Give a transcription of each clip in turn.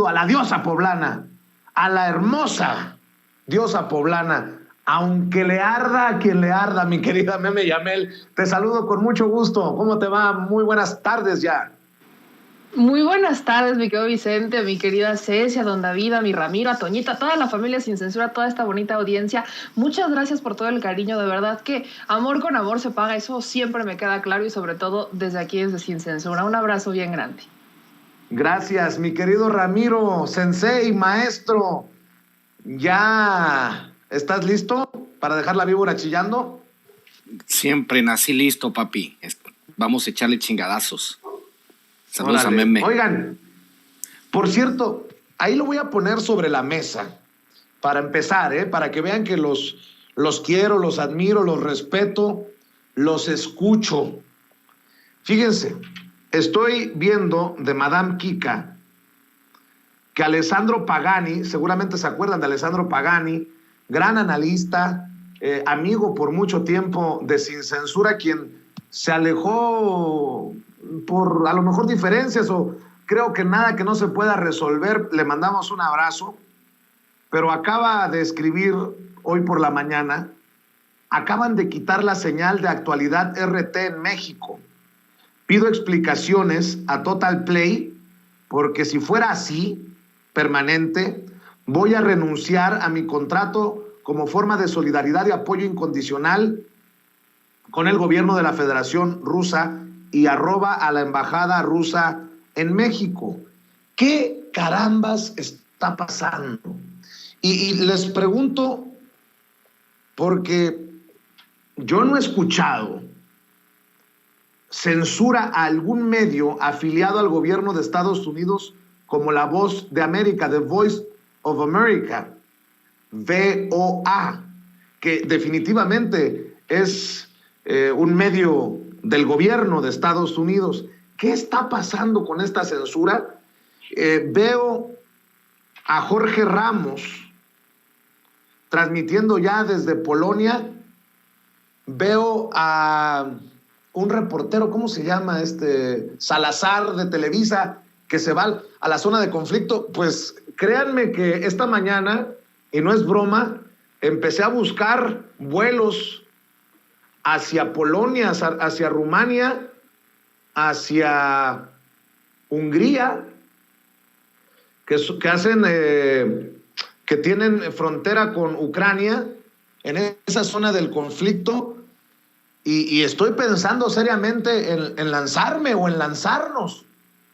a la diosa poblana, a la hermosa diosa poblana, aunque le arda a quien le arda, mi querida Meme Yamel. Te saludo con mucho gusto. ¿Cómo te va? Muy buenas tardes ya. Muy buenas tardes, mi querido Vicente, mi querida Cecia, don David, a mi Ramiro, a Toñita, toda la familia Sin Censura, toda esta bonita audiencia. Muchas gracias por todo el cariño, de verdad que amor con amor se paga, eso siempre me queda claro y sobre todo desde aquí, desde Sin Censura. Un abrazo bien grande. Gracias, mi querido Ramiro, sensei, maestro. ¿Ya estás listo para dejar la víbora chillando? Siempre nací listo, papi. Vamos a echarle chingadazos. Saludos. Órale. A Meme. Oigan, por cierto, ahí lo voy a poner sobre la mesa para empezar, para que vean que los quiero, los admiro, los respeto, los escucho. Fíjense, estoy viendo de Madame Kika que Alessandro Pagani, seguramente se acuerdan de Alessandro Pagani, gran analista, amigo por mucho tiempo de Sin Censura, quien se alejó por a lo mejor diferencias o creo que nada que no se pueda resolver. Le mandamos un abrazo, pero acaba de escribir hoy por la mañana: acaban de quitar la señal de actualidad RT en México. Pido explicaciones a Total Play, porque si fuera así, permanente, voy a renunciar a mi contrato como forma de solidaridad y apoyo incondicional con el gobierno de la Federación Rusa y arroba a la embajada rusa en México. ¿Qué carambas está pasando? Y les pregunto porque yo no he escuchado censura a algún medio afiliado al gobierno de Estados Unidos como La Voz de América, The Voice of America, VOA, que definitivamente es un medio del gobierno de Estados Unidos. ¿Qué está pasando con esta censura? Veo a Jorge Ramos transmitiendo ya desde Polonia. Veo a un reportero, ¿cómo se llama? Salazar de Televisa, que se va a la zona de conflicto. Pues créanme que esta mañana, y no es broma, empecé a buscar vuelos hacia Polonia, hacia Rumania, hacia Hungría, que tienen frontera con Ucrania, en esa zona del conflicto, y estoy pensando seriamente en lanzarme o en lanzarnos,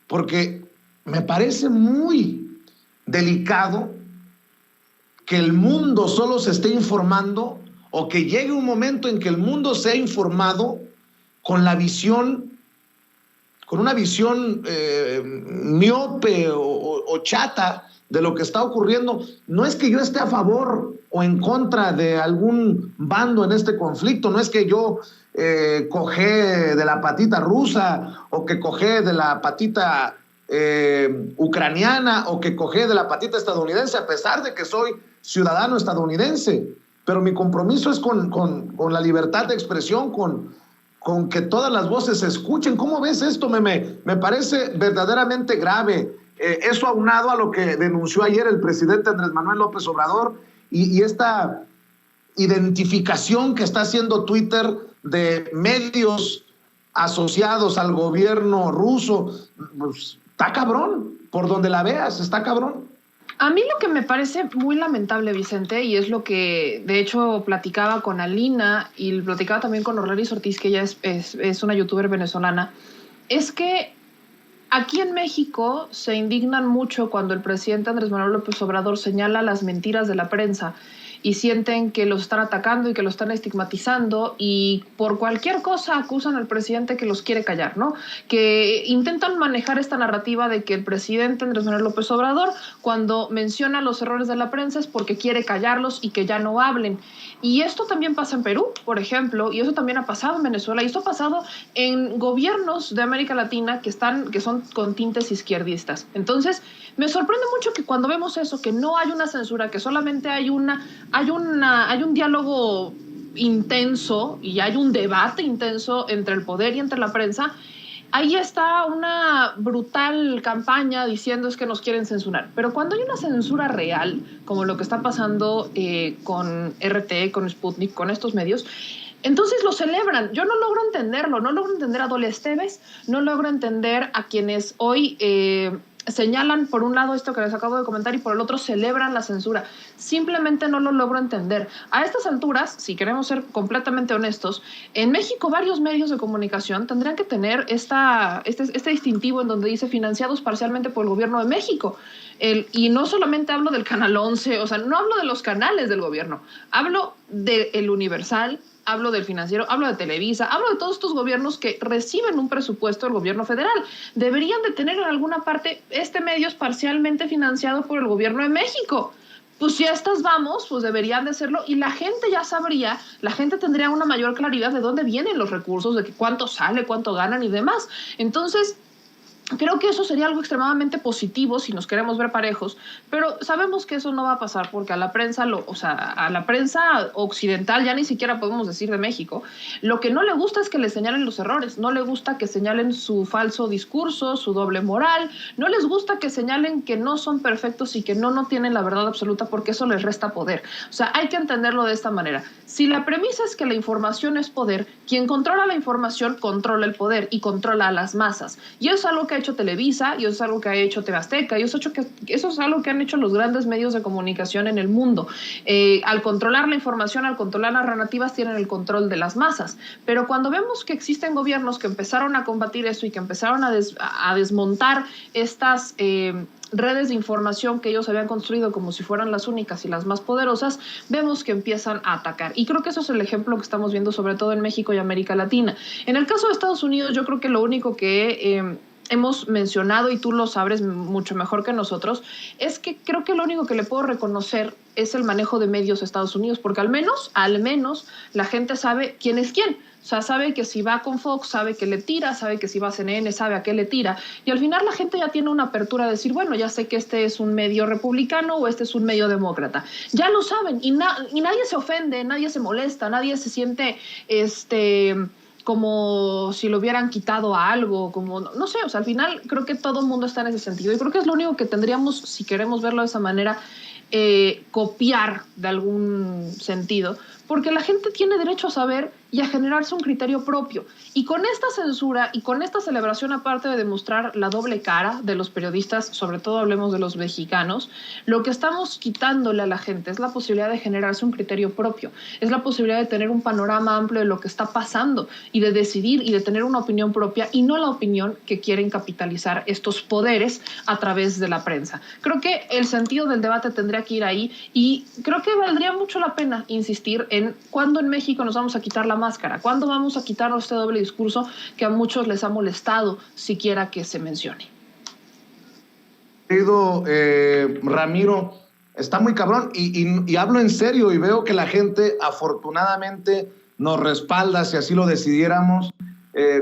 porque me parece muy delicado que el mundo solo se esté informando, o que llegue un momento en que el mundo sea informado con una visión miope o chata de lo que está ocurriendo. No es que yo esté a favor o en contra de algún bando en este conflicto, no es que yo cojé de la patita rusa o que cojé de la patita ucraniana o que cojé de la patita estadounidense, a pesar de que soy ciudadano estadounidense. Pero mi compromiso es con la libertad de expresión, con que todas las voces se escuchen. ¿Cómo ves esto, Meme? Me parece verdaderamente grave. Eso aunado a lo que denunció ayer el presidente Andrés Manuel López Obrador y esta identificación que está haciendo Twitter de medios asociados al gobierno ruso. Pues, está cabrón, por donde la veas, está cabrón. A mí lo que me parece muy lamentable, Vicente, y es lo que de hecho platicaba con Alina y platicaba también con Orleris Ortiz, que ella es una youtuber venezolana, es que aquí en México se indignan mucho cuando el presidente Andrés Manuel López Obrador señala las mentiras de la prensa y sienten que los están atacando y que los están estigmatizando y por cualquier cosa acusan al presidente que los quiere callar, ¿no? Que intentan manejar esta narrativa de que el presidente Andrés Manuel López Obrador, cuando menciona los errores de la prensa, es porque quiere callarlos y que ya no hablen. Y esto también pasa en Perú, por ejemplo, y eso también ha pasado en Venezuela, y esto ha pasado en gobiernos de América Latina que son con tintes izquierdistas. Entonces, me sorprende mucho que cuando vemos eso, que no hay una censura, que solamente hay un diálogo intenso y hay un debate intenso entre el poder y entre la prensa, ahí está una brutal campaña diciendo es que nos quieren censurar. Pero cuando hay una censura real, como lo que está pasando con RT, con Sputnik, con estos medios, entonces lo celebran. Yo no logro entenderlo, no logro entender a Dole Esteves, no logro entender a quienes hoy señalan por un lado esto que les acabo de comentar y por el otro celebran la censura. Simplemente no lo logro entender. A estas alturas, si queremos ser completamente honestos, en México varios medios de comunicación tendrían que tener este distintivo en donde dice financiados parcialmente por el gobierno de México. Y no solamente hablo del Canal 11, o sea, no hablo de los canales del gobierno, hablo del Universal, hablo del Financiero, hablo de Televisa, hablo de todos estos gobiernos que reciben un presupuesto del gobierno federal. Deberían de tener en alguna parte este medio es parcialmente financiado por el gobierno de México. Pues si a estas vamos, pues deberían de hacerlo y la gente ya sabría, la gente tendría una mayor claridad de dónde vienen los recursos, de cuánto sale, cuánto ganan y demás. Entonces, creo que eso sería algo extremadamente positivo si nos queremos ver parejos, pero sabemos que eso no va a pasar porque a la prensa, a la prensa occidental, ya ni siquiera podemos decir de México, lo que no le gusta es que le señalen los errores, no le gusta que señalen su falso discurso, su doble moral, no les gusta que señalen que no son perfectos y que no tienen la verdad absoluta porque eso les resta poder. O sea, hay que entenderlo de esta manera. Si la premisa es que la información es poder, quien controla la información controla el poder y controla a las masas. Y eso es algo que ha hecho Televisa, y eso es algo que ha hecho TV Azteca, y eso es algo que han hecho los grandes medios de comunicación en el mundo. Al controlar la información, al controlar las narrativas, tienen el control de las masas. Pero cuando vemos que existen gobiernos que empezaron a combatir eso y que empezaron a desmontar estas redes de información que ellos habían construido como si fueran las únicas y las más poderosas, vemos que empiezan a atacar. Y creo que eso es el ejemplo que estamos viendo sobre todo en México y América Latina. En el caso de Estados Unidos, yo creo que lo único que hemos mencionado, y tú lo sabes mucho mejor que nosotros, es que creo que lo único que le puedo reconocer es el manejo de medios a Estados Unidos, porque al menos la gente sabe quién es quién. O sea, sabe que si va con Fox, sabe que le tira, sabe que si va a CNN, sabe a qué le tira. Y al final la gente ya tiene una apertura de decir, bueno, ya sé que este es un medio republicano o este es un medio demócrata. Ya lo saben y nadie se ofende, nadie se molesta, nadie se siente como si lo hubieran quitado a algo, como, no sé, o sea, al final creo que todo el mundo está en ese sentido y creo que es lo único que tendríamos, si queremos verlo de esa manera, copiar de algún sentido, porque la gente tiene derecho a saber y a generarse un criterio propio. Y con esta censura y con esta celebración, aparte de demostrar la doble cara de los periodistas, sobre todo hablemos de los mexicanos, lo que estamos quitándole a la gente es la posibilidad de generarse un criterio propio, es la posibilidad de tener un panorama amplio de lo que está pasando y de decidir y de tener una opinión propia y no la opinión que quieren capitalizar estos poderes a través de la prensa. Creo que el sentido del debate tendría que ir ahí y creo que valdría mucho la pena insistir en cuándo en México nos vamos a quitar la máscara, cuándo vamos a quitarnos este doble discurso que a muchos les ha molestado siquiera que se mencione. Querido Ramiro, está muy cabrón y hablo en serio y veo que la gente afortunadamente nos respalda si así lo decidiéramos,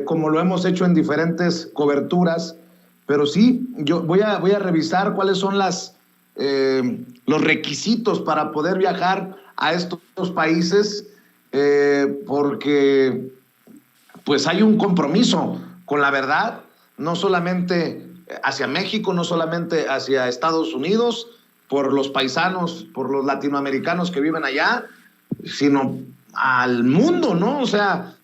como lo hemos hecho en diferentes coberturas, pero sí, yo voy a revisar cuáles son los requisitos para poder viajar a estos países, porque pues hay un compromiso con la verdad, no solamente hacia México, no solamente hacia Estados Unidos, por los paisanos, por los latinoamericanos que viven allá, sino al mundo, ¿no? O sea,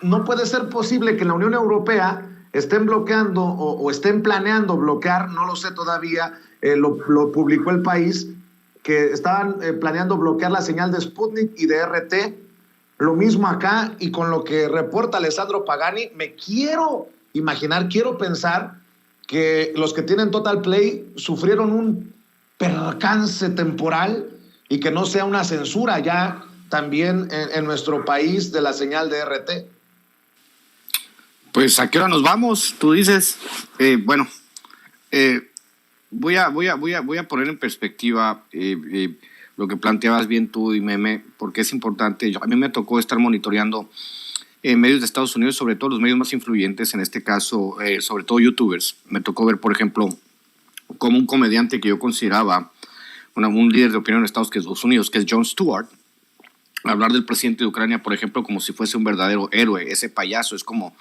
no puede ser posible que en la Unión Europea estén bloqueando o estén planeando bloquear, no lo sé todavía, lo publicó El País, que estaban planeando bloquear la señal de Sputnik y de RT. Lo mismo acá, y con lo que reporta Alessandro Pagani, me quiero imaginar, quiero pensar que los que tienen Total Play sufrieron un percance temporal y que no sea una censura ya también en nuestro país de la señal de RT. Pues, ¿a qué hora nos vamos? Tú dices. Voy a poner en perspectiva lo que planteabas bien tú y Meme, porque es importante. A mí me tocó estar monitoreando medios de Estados Unidos, sobre todo los medios más influyentes, en este caso, sobre todo youtubers. Me tocó ver, por ejemplo, como un comediante que yo consideraba un líder de opinión en Estados Unidos, que es Jon Stewart, hablar del presidente de Ucrania, por ejemplo, como si fuese un verdadero héroe. Ese payaso es como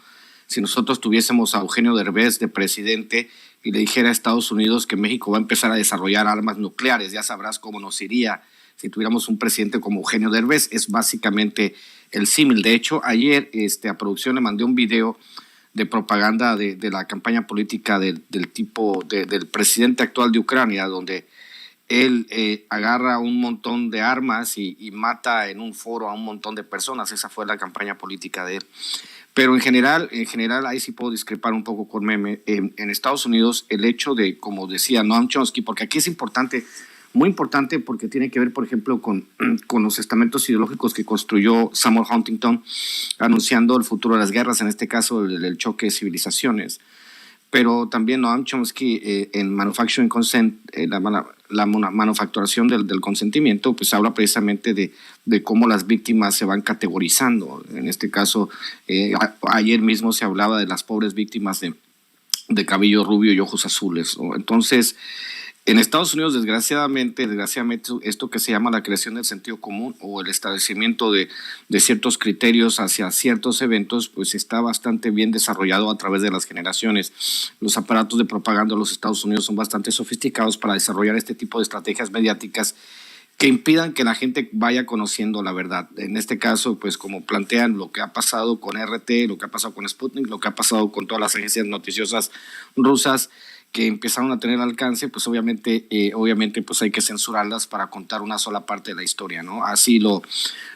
si nosotros tuviésemos a Eugenio Derbez de presidente y le dijera a Estados Unidos que México va a empezar a desarrollar armas nucleares. Ya sabrás cómo nos iría si tuviéramos un presidente como Eugenio Derbez. Es básicamente el símil. De hecho, ayer a producción le mandé un video de propaganda de la campaña política del presidente actual de Ucrania, donde él agarra un montón de armas y mata en un foro a un montón de personas. Esa fue la campaña política de él. Pero en general, ahí sí puedo discrepar un poco con Meme. En Estados Unidos, el hecho de, como decía Noam Chomsky, porque aquí es importante, muy importante, porque tiene que ver, por ejemplo, con los estamentos ideológicos que construyó Samuel Huntington, anunciando el futuro de las guerras, en este caso el choque de civilizaciones. Pero también Noam Chomsky en Manufacturing Consent, la manufacturación del consentimiento, pues habla precisamente de cómo las víctimas se van categorizando. En este caso, ayer mismo se hablaba de las pobres víctimas de cabello rubio y ojos azules, ¿no? Entonces, en Estados Unidos, desgraciadamente, esto que se llama la creación del sentido común o el establecimiento de ciertos criterios hacia ciertos eventos, pues está bastante bien desarrollado a través de las generaciones. Los aparatos de propaganda de los Estados Unidos son bastante sofisticados para desarrollar este tipo de estrategias mediáticas que impidan que la gente vaya conociendo la verdad. En este caso, pues como plantean lo que ha pasado con RT, lo que ha pasado con Sputnik, lo que ha pasado con todas las agencias noticiosas rusas, que empezaron a tener alcance, pues obviamente pues hay que censurarlas para contar una sola parte de la historia, ¿no? Así lo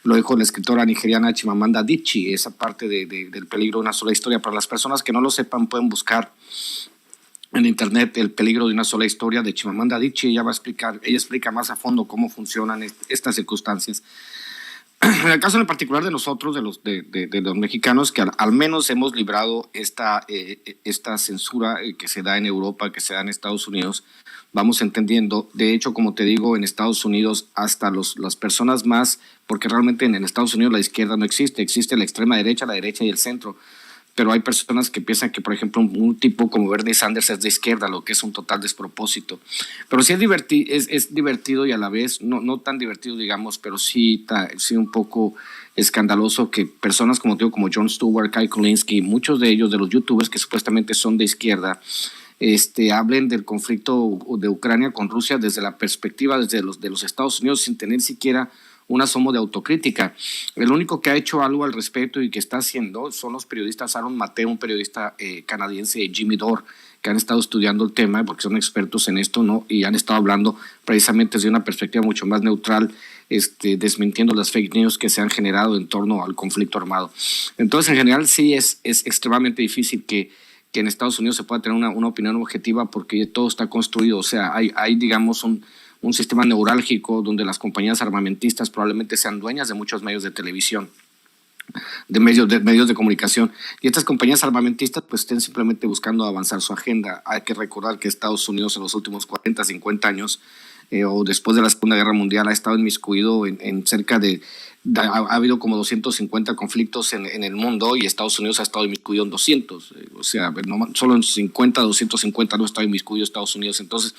dijo la escritora nigeriana Chimamanda Adichie, esa parte del peligro de una sola historia. Para las personas que no lo sepan, pueden buscar en internet El peligro de una sola historia de Chimamanda Adichie. Ella explica más a fondo cómo funcionan estas circunstancias. En el caso en particular de nosotros, de los mexicanos, que al menos hemos librado esta censura que se da en Europa, que se da en Estados Unidos, vamos entendiendo. De hecho, como te digo, en Estados Unidos hasta las personas más, porque realmente en Estados Unidos la izquierda no existe la extrema derecha, la derecha y el centro. Pero hay personas que piensan que, por ejemplo, un tipo como Bernie Sanders es de izquierda, lo que es un total despropósito. Pero sí es divertido y a la vez no tan divertido, digamos, pero sí un poco escandaloso que personas como Jon Stewart, Kyle Kulinski, muchos de ellos, de los youtubers que supuestamente son de izquierda, hablen del conflicto de Ucrania con Rusia desde la perspectiva de los Estados Unidos sin tener siquiera un asomo de autocrítica. El único que ha hecho algo al respecto y que está haciendo son los periodistas Aaron Mateo, un periodista canadiense, Jimmy Dore, que han estado estudiando el tema porque son expertos en esto, ¿no? Y han estado hablando precisamente desde una perspectiva mucho más neutral, desmintiendo las fake news que se han generado en torno al conflicto armado. Entonces, en general, sí es extremadamente difícil que en Estados Unidos se pueda tener una opinión objetiva porque todo está construido. O sea, hay digamos, un sistema neurálgico donde las compañías armamentistas probablemente sean dueñas de muchos medios de televisión, de medios de comunicación, y estas compañías armamentistas pues estén simplemente buscando avanzar su agenda. Hay que recordar que Estados Unidos en los últimos 40, 50 años o después de la Segunda Guerra Mundial ha estado inmiscuido en cerca de ha habido como 250 conflictos en el mundo y Estados Unidos ha estado inmiscuido en 200. O sea, solo en 250 no ha estado inmiscuido Estados Unidos. Entonces,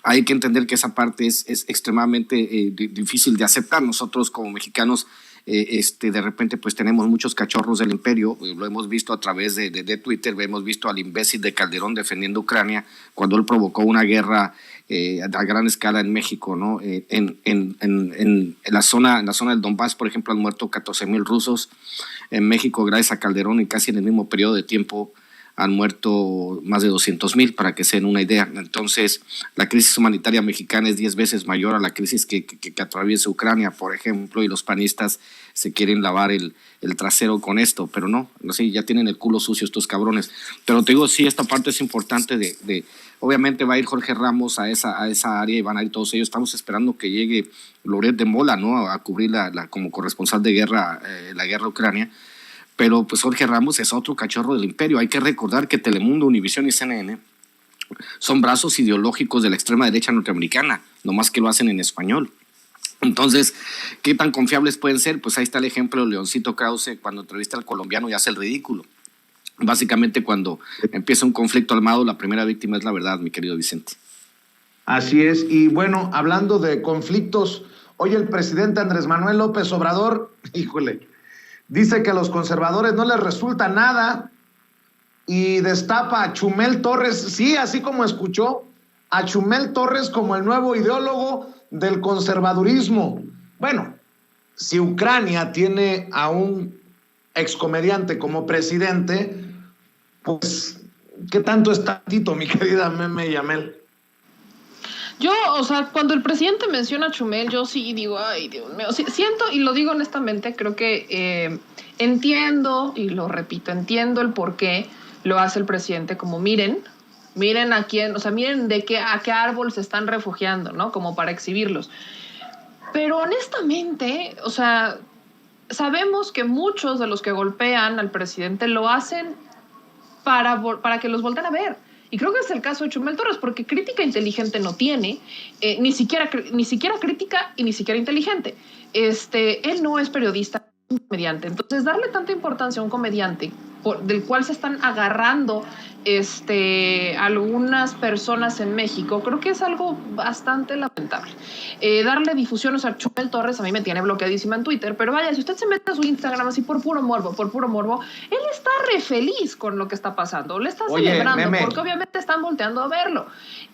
hay que entender que esa parte es extremadamente difícil de aceptar. Nosotros como mexicanos, de repente, pues tenemos muchos cachorros del imperio. Lo hemos visto a través de Twitter. Hemos visto al imbécil de Calderón defendiendo Ucrania cuando él provocó una guerra a gran escala en México, ¿no? En la zona del Donbass, por ejemplo, han muerto 14,000 rusos. En México, gracias a Calderón, y casi en el mismo periodo de tiempo han muerto más de 200,000, para que se den una idea. Entonces, la crisis humanitaria mexicana es 10 veces mayor a la crisis que atraviesa Ucrania, por ejemplo, y los panistas se quieren lavar el trasero con esto, pero no, sí, ya tienen el culo sucio estos cabrones. Pero te digo, sí, esta parte es importante obviamente va a ir Jorge Ramos a esa área y van a ir todos ellos. Estamos esperando que llegue Loret de Mola, ¿no? A cubrir como corresponsal de guerra, la guerra a Ucrania. Pero pues Jorge Ramos es otro cachorro del imperio. Hay que recordar que Telemundo, Univisión y CNN son brazos ideológicos de la extrema derecha norteamericana, nomás que lo hacen en español. Entonces, ¿qué tan confiables pueden ser? Pues ahí está el ejemplo de Leoncito Krause cuando entrevista al colombiano y hace el ridículo. Básicamente, cuando empieza un conflicto armado, la primera víctima es la verdad, mi querido Vicente. Así es. Y bueno, hablando de conflictos, hoy el presidente Andrés Manuel López Obrador, híjole, dice que a los conservadores no les resulta nada y destapa a Chumel Torres, sí, así como escuchó, a Chumel Torres como el nuevo ideólogo del conservadurismo. Bueno, si Ucrania tiene a un excomediante como presidente, pues, ¿qué tanto es tantito, mi querida Meme Yamel? Yo, o sea, cuando el presidente menciona a Chumel, yo sí digo, ay, Dios mío, siento, y lo digo honestamente, creo que entiendo, y lo repito, entiendo el por qué lo hace el presidente, como miren a quién, o sea, miren a qué árbol se están refugiando, ¿no? Como para exhibirlos. Pero honestamente, o sea, sabemos que muchos de los que golpean al presidente lo hacen para que los volteen a ver. Y creo que es el caso de Chumel Torres, porque crítica inteligente no tiene, ni siquiera crítica y ni siquiera inteligente. Él no es periodista, es un comediante. Entonces, darle tanta importancia a un comediante del cual se están agarrando algunas personas en México, creo que es algo bastante lamentable. Darle difusión, o sea, Chumel Torres a mí me tiene bloqueadísima en Twitter, pero vaya, si usted se mete a su Instagram así por puro morbo, él está re feliz con lo que está pasando, le está celebrando, Meme, porque obviamente están volteando a verlo.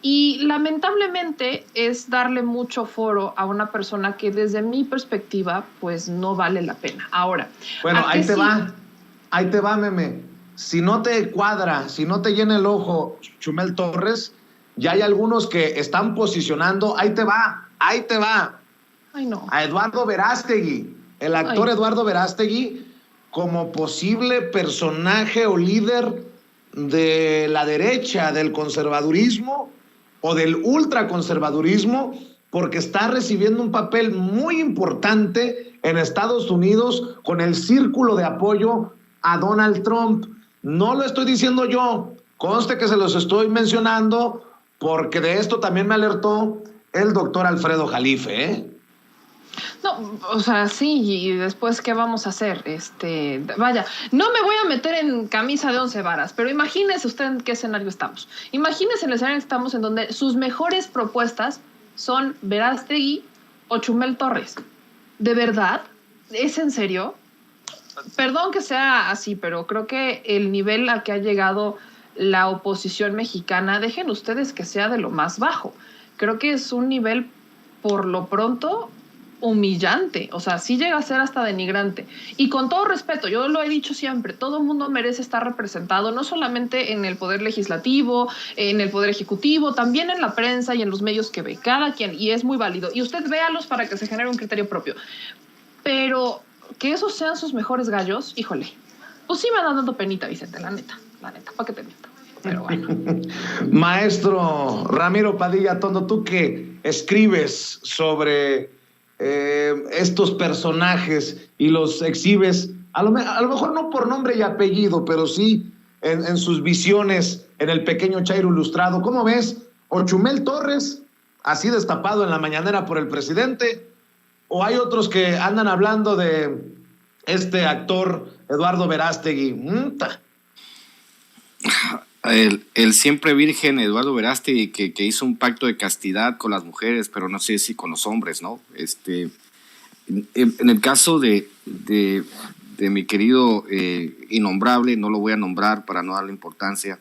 Y lamentablemente es darle mucho foro a una persona que desde mi perspectiva, pues no vale la pena. Ahora, bueno, ahí te va, Meme. Si no te cuadra, si no te llena el ojo Chumel Torres, ya hay algunos que están posicionando, ahí te va. Ay, no. A Eduardo Verástegui, el actor Eduardo Verástegui, como posible personaje o líder de la derecha, del conservadurismo o del ultraconservadurismo, porque está recibiendo un papel muy importante en Estados Unidos con el círculo de apoyo a Donald Trump. No lo estoy diciendo yo, conste que se los estoy mencionando porque de esto también me alertó el doctor Alfredo Jalife, ¿eh? No, o sea, sí, y después, ¿qué vamos a hacer? Vaya, no me voy a meter en camisa de 11 varas, pero imagínese usted en qué escenario estamos. Imagínese en el escenario que estamos en donde sus mejores propuestas son Verástegui o Chumel Torres. ¿De verdad? ¿Es en serio? Perdón que sea así, pero creo que el nivel al que ha llegado la oposición mexicana, dejen ustedes que sea de lo más bajo. Creo que es un nivel, por lo pronto, humillante, o sea, sí llega a ser hasta denigrante. Y con todo respeto, yo lo he dicho siempre, todo el mundo merece estar representado, no solamente en el poder legislativo, en el poder ejecutivo, también en la prensa y en los medios que ve, cada quien, y es muy válido. Y usted véalos para que se genere un criterio propio. Pero que esos sean sus mejores gallos, híjole, pues sí me da dando penita, Vicente, la neta, ¿para qué te miento? Pero bueno. Maestro Ramiro Padilla Tondo, tú que escribes sobre estos personajes y los exhibes, a lo mejor no por nombre y apellido, pero sí en sus visiones en el pequeño Chairo Ilustrado. ¿Cómo ves? ¿O Chumel Torres, así destapado en la mañanera por el presidente? ¿O hay otros que andan hablando de este actor Eduardo Verástegui? El siempre virgen Eduardo Verástegui, que hizo un pacto de castidad con las mujeres, pero no sé si con los hombres, ¿no? En el caso de mi querido innombrable, no lo voy a nombrar para no darle importancia,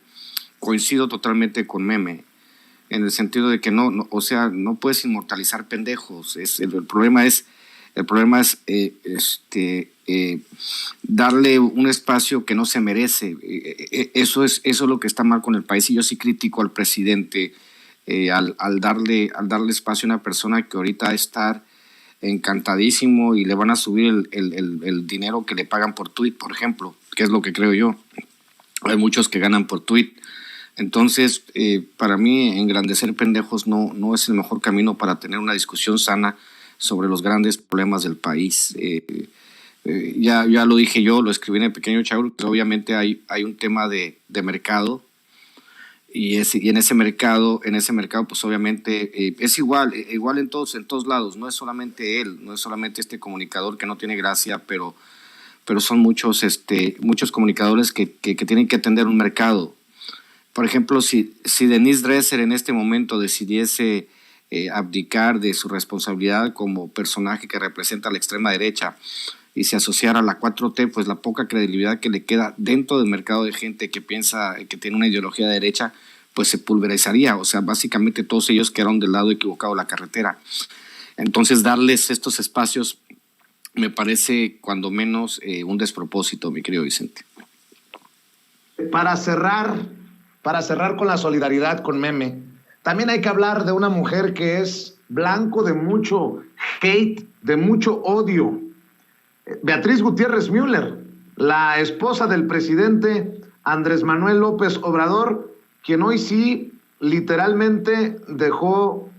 coincido totalmente con Meme, en el sentido de que o sea, no puedes inmortalizar pendejos. El problema es darle un espacio que no se merece. Eso es lo que está mal con el país, y yo sí critico al presidente al darle espacio a una persona que ahorita está encantadísimo y le van a subir el dinero que le pagan por tweet, por ejemplo, que es lo que creo yo. Hay muchos que ganan por tweet. Entonces, para mí, engrandecer pendejos no es el mejor camino para tener una discusión sana sobre los grandes problemas del país. Ya lo dije yo, lo escribí en el pequeño Chairo, que obviamente hay un tema de mercado, y en ese mercado pues obviamente es igual en todos lados. No es solamente él, no es solamente este comunicador que no tiene gracia, pero son muchos comunicadores que tienen que atender un mercado. Por ejemplo, si Denise Dresser en este momento decidiese abdicar de su responsabilidad como personaje que representa a la extrema derecha y se asociara a la 4T, pues la poca credibilidad que le queda dentro del mercado de gente que piensa que tiene una ideología de derecha, pues se pulverizaría. O sea, básicamente todos ellos quedaron del lado equivocado de la carretera. Entonces, darles estos espacios me parece cuando menos un despropósito, mi querido Vicente. Para cerrar con la solidaridad con Meme, también hay que hablar de una mujer que es blanco de mucho hate, de mucho odio. Beatriz Gutiérrez Müller, la esposa del presidente Andrés Manuel López Obrador, quien hoy sí literalmente dejó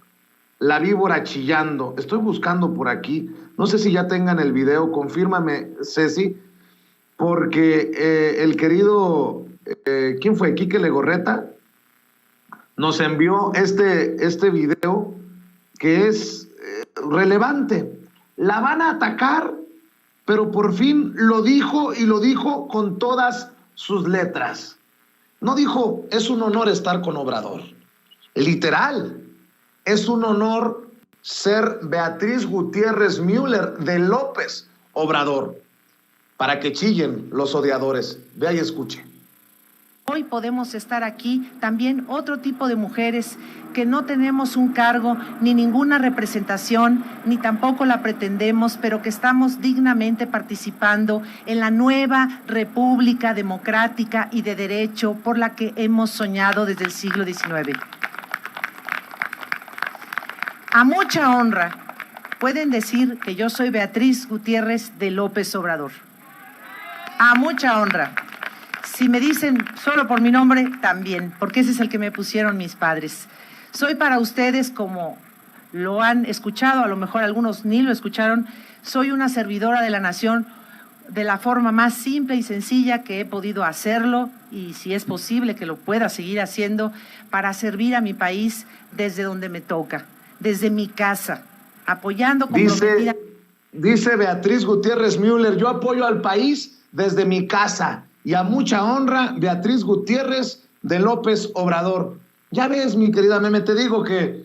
la víbora chillando. Estoy buscando por aquí, no sé si ya tengan el video, confírmame, Ceci, porque el querido, ¿quién fue? Quique Legorreta, nos envió este video que es relevante. La van a atacar, pero por fin lo dijo, y lo dijo con todas sus letras. No dijo, es un honor estar con Obrador. Literal, es un honor ser Beatriz Gutiérrez Müller de López Obrador. Para que chillen los odiadores. Vea y escuche. Hoy podemos estar aquí también otro tipo de mujeres que no tenemos un cargo ni ninguna representación, ni tampoco la pretendemos, pero que estamos dignamente participando en la nueva república democrática y de derecho por la que hemos soñado desde el siglo XIX. A mucha honra, pueden decir que yo soy Beatriz Gutiérrez de López Obrador. A mucha honra. Si me dicen solo por mi nombre, también, porque ese es el que me pusieron mis padres. Soy para ustedes, como lo han escuchado, a lo mejor algunos ni lo escucharon, soy una servidora de la nación de la forma más simple y sencilla que he podido hacerlo, y si es posible que lo pueda seguir haciendo, para servir a mi país desde donde me toca, desde mi casa, apoyando comprometida. Dice Beatriz Gutiérrez Müller, yo apoyo al país desde mi casa. Y a mucha honra, Beatriz Gutiérrez de López Obrador. Ya ves, mi querida Meme, te digo que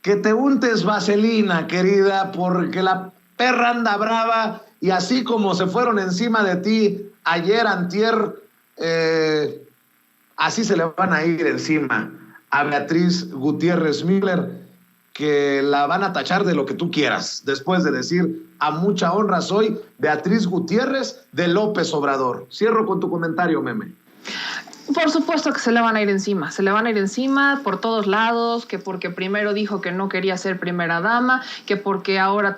te untes vaselina, querida, porque la perra anda brava, y así como se fueron encima de ti ayer, antier, así se le van a ir encima a Beatriz Gutiérrez Müller, que la van a tachar de lo que tú quieras, después de decir, a mucha honra soy Beatriz Gutiérrez de López Obrador. Cierro con tu comentario, Meme. Por supuesto que se le van a ir encima por todos lados, que porque primero dijo que no quería ser primera dama, que porque ahora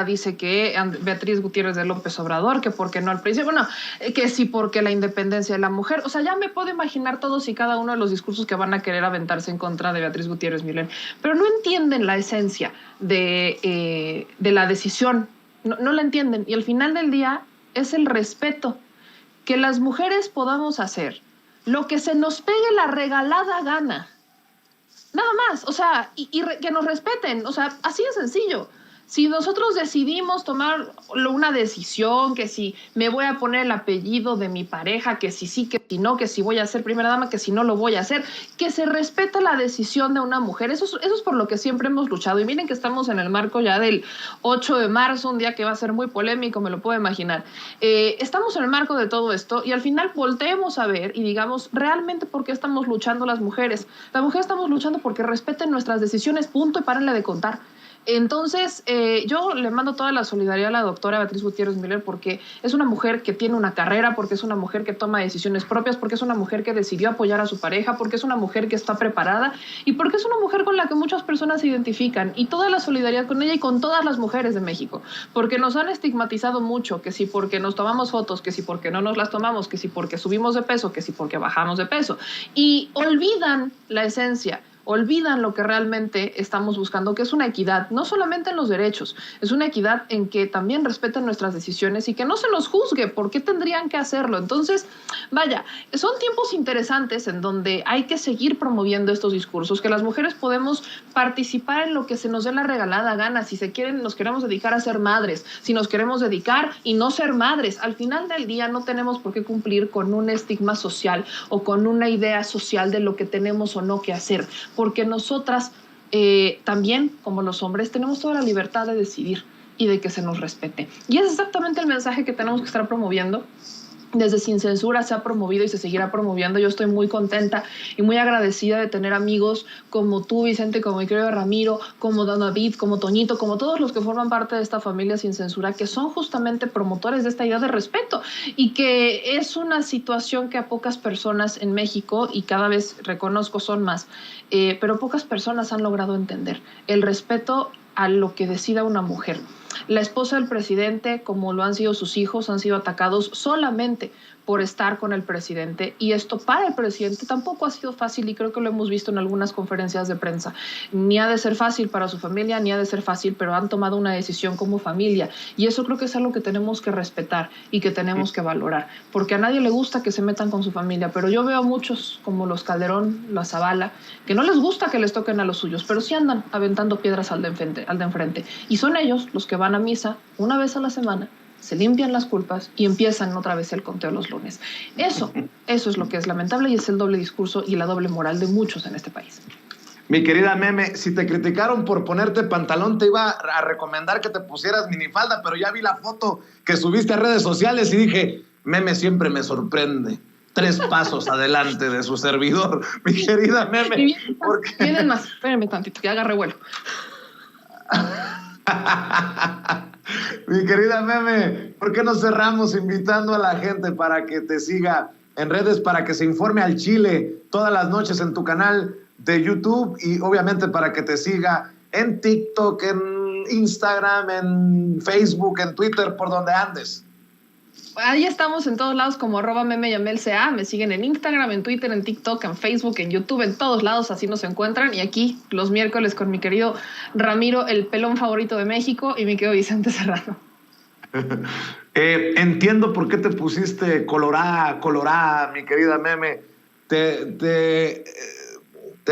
dice que Beatriz Gutiérrez de López Obrador, que porque no al principio, bueno, que sí porque la independencia de la mujer. O sea, ya me puedo imaginar todos y cada uno de los discursos que van a querer aventarse en contra de Beatriz Gutiérrez Müller, pero no entienden la esencia de la decisión, no la entienden, y al final del día es el respeto, que las mujeres podamos hacer lo que se nos pegue la regalada gana. Nada más, o sea, y que nos respeten, o sea, así de sencillo. Si nosotros decidimos tomar una decisión, que si me voy a poner el apellido de mi pareja, que si sí, que si no, que si voy a ser primera dama, que si no lo voy a hacer, que se respete la decisión de una mujer. Eso es por lo que siempre hemos luchado. Y miren que estamos en el marco ya del 8 de marzo, un día que va a ser muy polémico, me lo puedo imaginar. Estamos en el marco de todo esto, y al final volteemos a ver y digamos, ¿realmente por qué estamos luchando las mujeres? Las mujeres estamos luchando porque respeten nuestras decisiones, punto, y párenle de contar. Entonces, yo le mando toda la solidaridad a la doctora Beatriz Gutiérrez Müller, porque es una mujer que tiene una carrera, porque es una mujer que toma decisiones propias, porque es una mujer que decidió apoyar a su pareja, porque es una mujer que está preparada y porque es una mujer con la que muchas personas se identifican. Y toda la solidaridad con ella y con todas las mujeres de México, porque nos han estigmatizado mucho, que si porque nos tomamos fotos, que si porque no nos las tomamos, que si porque subimos de peso, que si porque bajamos de peso, y olvidan la esencia. Olvidan lo que realmente estamos buscando, que es una equidad, no solamente en los derechos, es una equidad en que también respeten nuestras decisiones y que no se nos juzgue. ¿Por qué tendrían que hacerlo? Entonces, vaya, son tiempos interesantes en donde hay que seguir promoviendo estos discursos, que las mujeres podemos participar en lo que se nos dé la regalada gana. Si nos queremos dedicar a ser madres, si nos queremos dedicar y no ser madres, al final del día no tenemos por qué cumplir con un estigma social o con una idea social de lo que tenemos o no que hacer, porque nosotras también, como los hombres, tenemos toda la libertad de decidir. y de que se nos respete. Y es exactamente el mensaje que tenemos que estar promoviendo. Desde Sin Censura se ha promovido y se seguirá promoviendo. Yo estoy muy contenta y muy agradecida de tener amigos como tú, Vicente, como mi querido Ramiro, como Don David, como Toñito, como todos los que forman parte de esta familia Sin Censura, que son justamente promotores de esta idea de respeto y que es una situación que a pocas personas en México, y cada vez reconozco son más, pero pocas personas han logrado entender el respeto a lo que decida una mujer. La esposa del presidente, como lo han sido sus hijos, han sido atacados solamente por estar con el presidente, y esto para el presidente tampoco ha sido fácil, y creo que lo hemos visto en algunas conferencias de prensa. Ni ha de ser fácil para su familia, ni ha de ser fácil, pero han tomado una decisión como familia, y eso creo que es algo que tenemos que respetar y que tenemos que valorar, porque a nadie le gusta que se metan con su familia, pero yo veo a muchos como los Calderón, la Zavala, que no les gusta que les toquen a los suyos, pero sí andan aventando piedras al de enfrente, y son ellos los que van a misa una vez a la semana, se limpian las culpas y empiezan otra vez el conteo los lunes. Eso es lo que es lamentable, y es el doble discurso y la doble moral de muchos en este país. Mi querida Meme, si te criticaron por ponerte pantalón, te iba a recomendar que te pusieras minifalda, pero ya vi la foto que subiste a redes sociales y dije, Meme siempre me sorprende. 3 pasos adelante de su servidor, mi querida Meme. Vienen más, espérenme tantito, que haga revuelo. Mi querida Meme, ¿por qué no cerramos invitando a la gente para que te siga en redes, para que se informe al Chile todas las noches en tu canal de YouTube, y obviamente para que te siga en TikTok, en Instagram, en Facebook, en Twitter, por donde andes? Ahí estamos en todos lados como @memeyamelca. Me siguen en Instagram, en Twitter, en TikTok, en Facebook, en YouTube, en todos lados, así nos encuentran. Y aquí los miércoles con mi querido Ramiro, el pelón favorito de México, y mi querido Vicente Serrano. Entiendo por qué te pusiste colorada, mi querida Meme. Te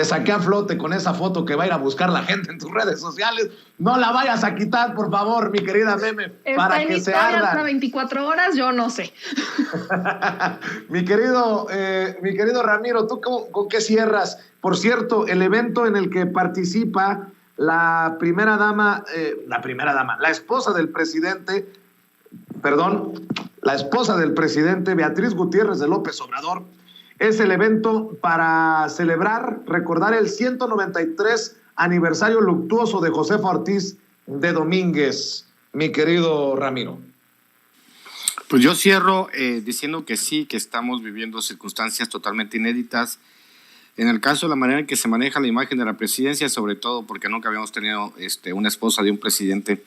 saqué a flote con esa foto que va a ir a buscar la gente en tus redes sociales. No la vayas a quitar, por favor, mi querida Meme, para que se arda. Hasta 24 horas, yo no sé. Mi querido Ramiro, ¿tú con qué cierras? Por cierto, el evento en el que participa la esposa del presidente, Beatriz Gutiérrez de López Obrador, es el evento para celebrar, recordar el 193 aniversario luctuoso de Josefa Ortiz de Domínguez, mi querido Ramiro. Pues yo cierro diciendo que sí, que estamos viviendo circunstancias totalmente inéditas. En el caso de la manera en que se maneja la imagen de la presidencia, sobre todo porque nunca habíamos tenido una esposa de un presidente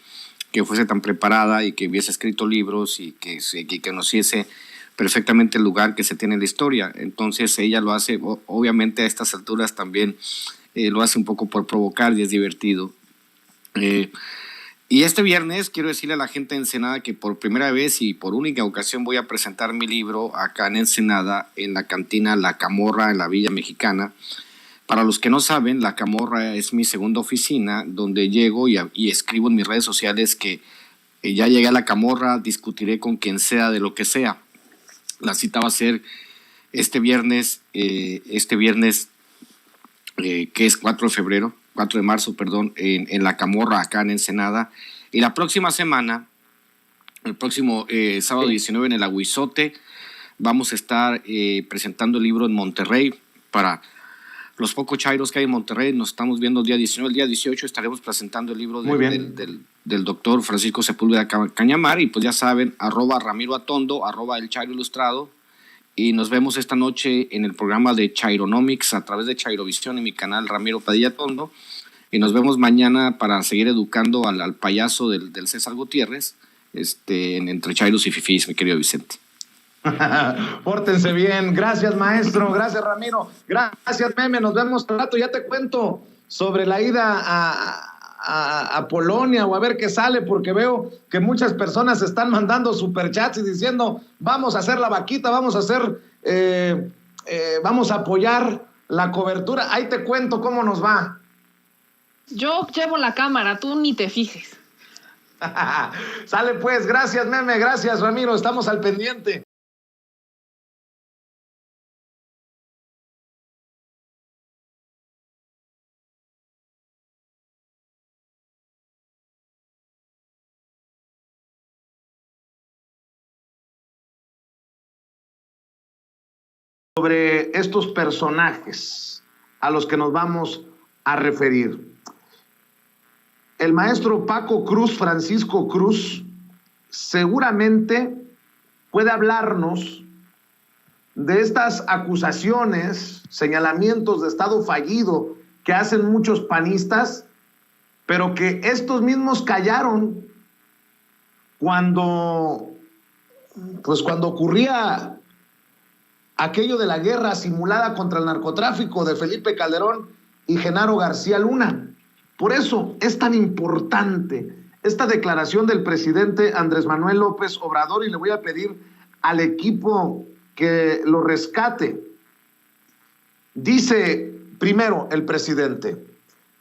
que fuese tan preparada y que hubiese escrito libros y que conociese perfectamente el lugar que se tiene en la historia. Entonces ella lo hace, obviamente a estas alturas también lo hace un poco por provocar, y es divertido. Y este viernes quiero decirle a la gente de Ensenada que por primera vez y por única ocasión voy a presentar mi libro acá en Ensenada, en la cantina La Camorra, en la Villa Mexicana. Para los que no saben, La Camorra es mi segunda oficina, donde llego y escribo en mis redes sociales que ya llegué a La Camorra, discutiré con quien sea de lo que sea. La cita va a ser este viernes, que es 4 de marzo, en La Camorra, acá en Ensenada. Y la próxima semana, el próximo sábado 19 en el Aguizote, vamos a estar presentando el libro en Monterrey. Para los pocos chairos que hay en Monterrey, nos estamos viendo el día 19, el día 18 estaremos presentando el libro del doctor Francisco Sepúlveda Cañamar, y pues ya saben, @RamiroAtondo, @El Chairo Ilustrado, y nos vemos esta noche en el programa de Chaironomics a través de Chairovisión en mi canal Ramiro Padilla Tondo, y nos vemos mañana para seguir educando al payaso del César Gutiérrez, entre chairos y fifís, mi querido Vicente. Pórtense bien. Gracias, maestro. Gracias, Ramiro. Gracias, Meme. Nos vemos al rato. Ya te cuento sobre la ida a Polonia, o a ver qué sale, porque veo que muchas personas están mandando superchats y diciendo, vamos a hacer la vaquita, vamos a apoyar la cobertura. Ahí te cuento cómo nos va. Yo llevo la cámara, tú ni te fijes. Sale pues. Gracias, Meme. Gracias, Ramiro. Estamos al pendiente. sobre estos personajes a los que nos vamos a referir. El maestro Paco Cruz, Francisco Cruz, seguramente puede hablarnos de estas acusaciones, señalamientos de Estado fallido que hacen muchos panistas, pero que estos mismos callaron cuando ocurría aquello de la guerra simulada contra el narcotráfico de Felipe Calderón y Genaro García Luna. Por eso es tan importante esta declaración del presidente Andrés Manuel López Obrador, y le voy a pedir al equipo que lo rescate. Dice primero el presidente: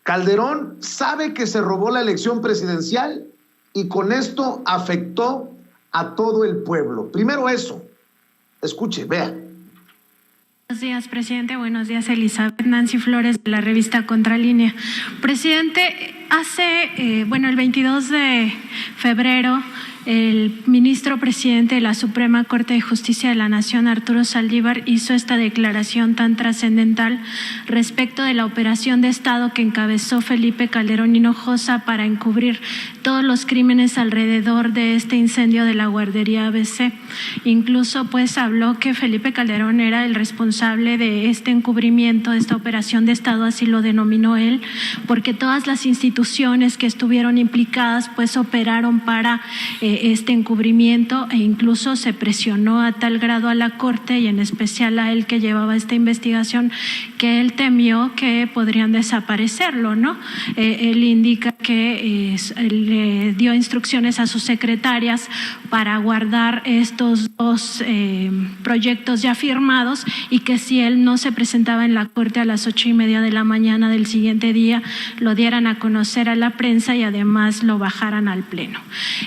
Calderón sabe que se robó la elección presidencial y con esto afectó a todo el pueblo. Primero eso. Escuche, vea. Buenos días, presidente. Buenos días, Elizabeth. Nancy Flores, de la revista Contralínea. Presidente, el 22 de febrero, el ministro presidente de la Suprema Corte de Justicia de la Nación, Arturo Saldívar, hizo esta declaración tan trascendental respecto de la operación de Estado que encabezó Felipe Calderón Hinojosa para encubrir todos los crímenes alrededor de este incendio de la guardería ABC. Incluso habló que Felipe Calderón era el responsable de este encubrimiento, de esta operación de Estado, así lo denominó él, porque todas las instituciones que estuvieron implicadas operaron para este encubrimiento, e incluso se presionó a tal grado a la Corte y en especial a él que llevaba esta investigación, que él temió que podrían desaparecerlo, ¿no? Él indica que le dio instrucciones a sus secretarias para guardar estos dos proyectos ya firmados, y que si él no se presentaba en la Corte a las 8:30 de la mañana del siguiente día, lo dieran a conocer a la prensa y además lo bajaran al Pleno.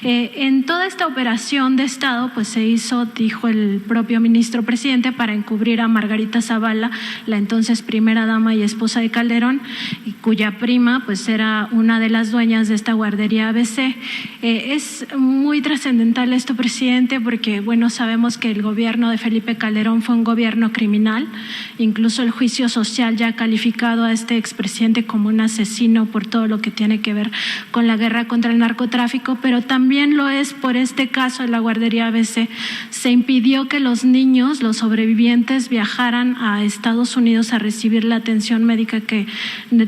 En toda esta operación de Estado se hizo, dijo el propio ministro presidente, para encubrir a Margarita Zavala, la entonces primera dama y esposa de Calderón, y cuya prima era una de las dueñas de esta guardería ABC. Es muy trascendental esto, presidente, porque sabemos que el gobierno de Felipe Calderón fue un gobierno criminal. Incluso el juicio social ya ha calificado a este expresidente como un asesino por todo lo que tiene que ver con la guerra contra el narcotráfico, pero también lo es por este caso de la guardería ABC. Se impidió que los niños, los sobrevivientes, viajaran a Estados Unidos a recibir la atención médica que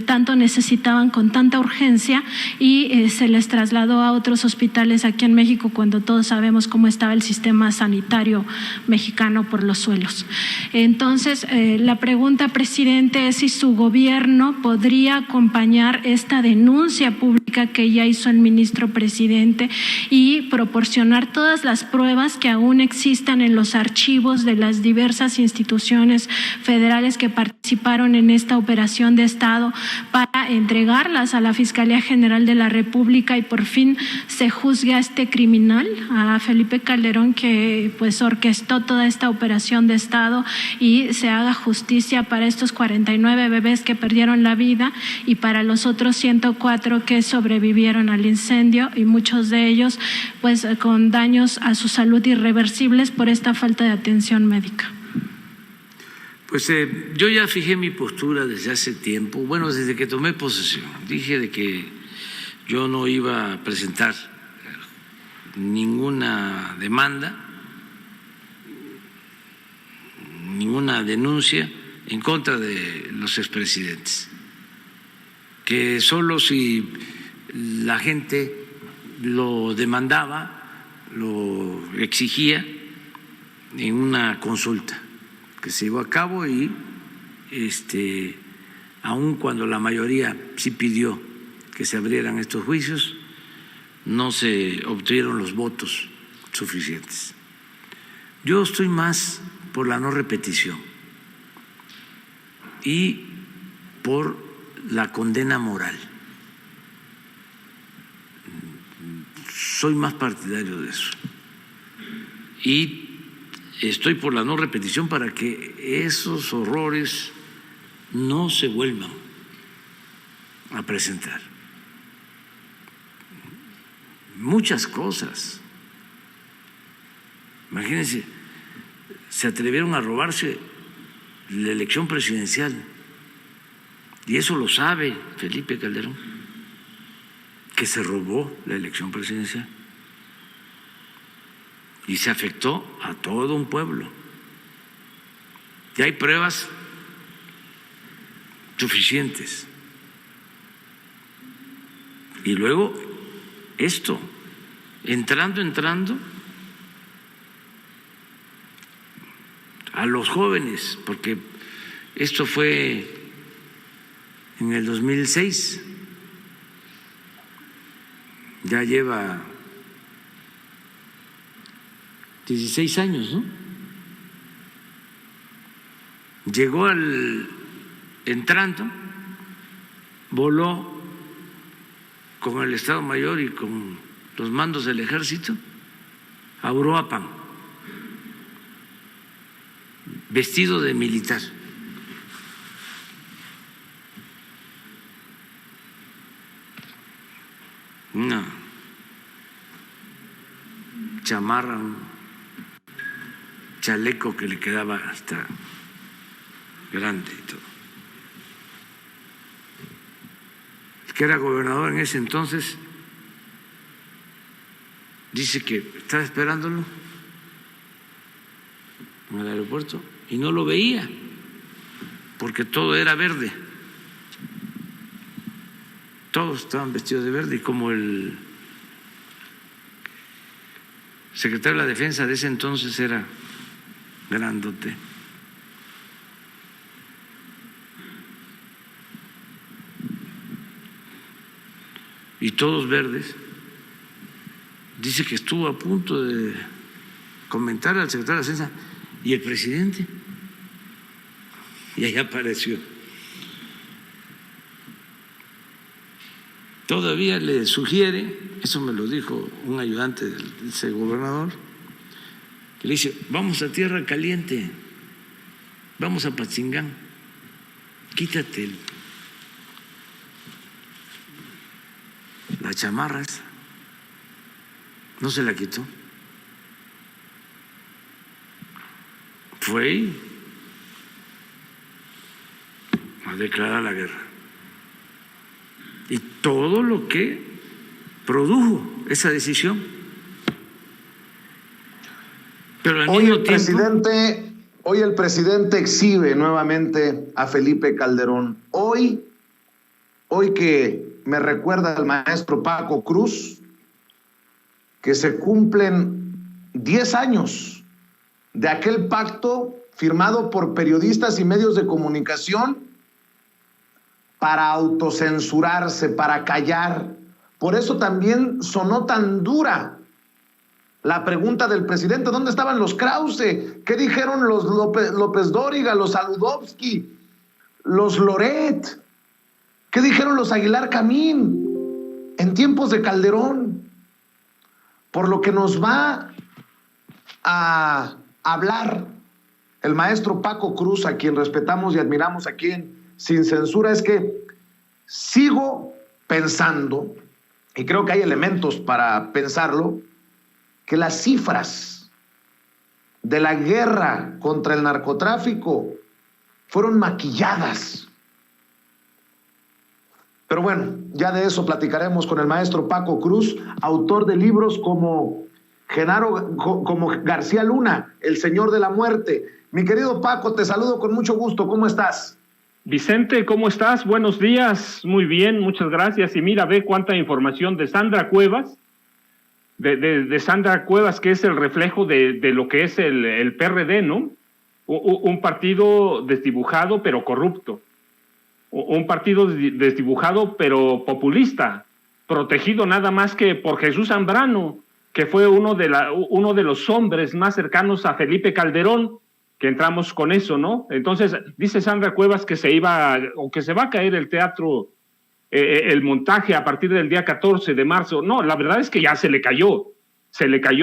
tanto necesitaban con tanta urgencia, y se les trasladó a otros hospitales aquí en México, cuando todos sabemos cómo estaba el sistema sanitario mexicano por los suelos. Entonces, la pregunta, presidente, es si su gobierno podría acompañar esta denuncia pública que ya hizo el ministro presidente y proporcionar todas las pruebas que aún existan en los archivos de las diversas instituciones federales que participaron en esta operación de Estado, para entregarlas a la Fiscalía General de la República y por fin se juzgue a este criminal, a Felipe Calderón, que orquestó toda esta operación de Estado, y se haga justicia para estos 49 bebés que perdieron la vida y para los otros 104 que sobrevivieron al incendio, y muchos de ellos con daños a su salud irreversibles por esta falta de atención médica. Yo ya fijé mi postura desde hace tiempo, desde que tomé posesión. Dije de que yo no iba a presentar ninguna demanda, ninguna denuncia en contra de los expresidentes, que solo si la gente lo demandaba, lo exigía en una consulta que se llevó a cabo, y aun cuando la mayoría sí pidió que se abrieran estos juicios, no se obtuvieron los votos suficientes. Yo estoy más por la no repetición y por la condena moral. Soy más partidario de eso. Y estoy por la no repetición para que esos horrores no se vuelvan a presentar. Muchas cosas. Imagínense, se atrevieron a robarse la elección presidencial. Y eso lo sabe Felipe Calderón, que se robó la elección presidencial. Y se afectó a todo un pueblo. Y hay pruebas suficientes. Y luego esto, entrando a los jóvenes, porque esto fue en el 2006, ya lleva 16 años, ¿no? Llegó entrando, voló con el Estado Mayor y con los mandos del Ejército a Uruapan, vestido de militar. Una chamarra, un chaleco que le quedaba hasta grande y todo. El que era gobernador en ese entonces dice que estaba esperándolo en el aeropuerto y no lo veía porque todo era verde. Todos estaban vestidos de verde y como el secretario de la Defensa de ese entonces era grandote, y todos verdes, dice que estuvo a punto de comentar al secretario de la Defensa y el presidente, y ahí apareció. Todavía le sugiere, eso me lo dijo un ayudante del ese gobernador, que le dice, vamos a Tierra Caliente, vamos a Patzingán, quítate las chamarras. No se la quitó. Fue a declarar la guerra. Y todo lo que produjo esa decisión. Pero al mismo tiempo, hoy el presidente exhibe nuevamente a Felipe Calderón. Hoy que me recuerda al maestro Paco Cruz, que se cumplen 10 años de aquel pacto firmado por periodistas y medios de comunicación para autocensurarse, para callar. Por eso también sonó tan dura la pregunta del presidente, ¿dónde estaban los Krause? ¿Qué dijeron los López Dóriga, los Saludowski, los Loret? ¿Qué dijeron los Aguilar Camín en tiempos de Calderón? Por lo que nos va a hablar el maestro Paco Cruz, a quien respetamos y admiramos aquí en Sin Censura, es que sigo pensando, y creo que hay elementos para pensarlo, que las cifras de la guerra contra el narcotráfico fueron maquilladas. Pero bueno, ya de eso platicaremos con el maestro Paco Cruz, autor de libros como García Luna, El Señor de la Muerte. Mi querido Paco, te saludo con mucho gusto. ¿Cómo estás? Vicente, ¿cómo estás? Buenos días. Muy bien, muchas gracias. Y mira, ve cuánta información de Sandra Cuevas, de Sandra Cuevas, que es el reflejo de lo que es el PRD, ¿no? Un partido desdibujado pero corrupto. Un partido desdibujado pero populista, protegido nada más que por Jesús Zambrano, que fue uno de los hombres más cercanos a Felipe Calderón, que entramos con eso, ¿no? Entonces, dice Sandra Cuevas que se va a caer el teatro, el montaje a partir del día 14 de marzo. No, la verdad es que ya se le cayó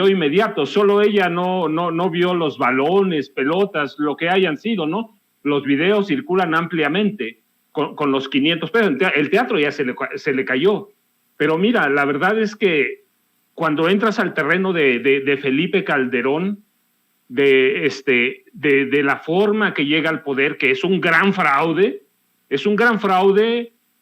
inmediato. Solo ella no vio los balones, pelotas, lo que hayan sido, ¿no? Los videos circulan ampliamente con los 500 pesos. El teatro ya se le cayó. Pero mira, la verdad es que cuando entras al terreno de Felipe Calderón, de la forma que llega al poder, que es un gran fraude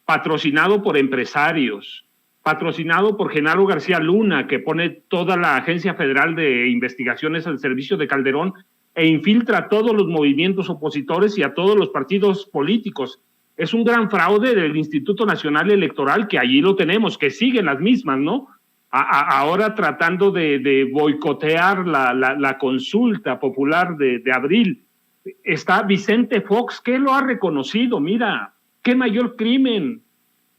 patrocinado por empresarios, patrocinado por Genaro García Luna, que pone toda la Agencia Federal de Investigaciones al servicio de Calderón e infiltra a todos los movimientos opositores y a todos los partidos políticos. Es un gran fraude del Instituto Nacional Electoral, que allí lo tenemos, que siguen las mismas, ¿no? Ahora tratando de boicotear la consulta popular de abril. Está Vicente Fox, que lo ha reconocido. Mira, qué mayor crimen.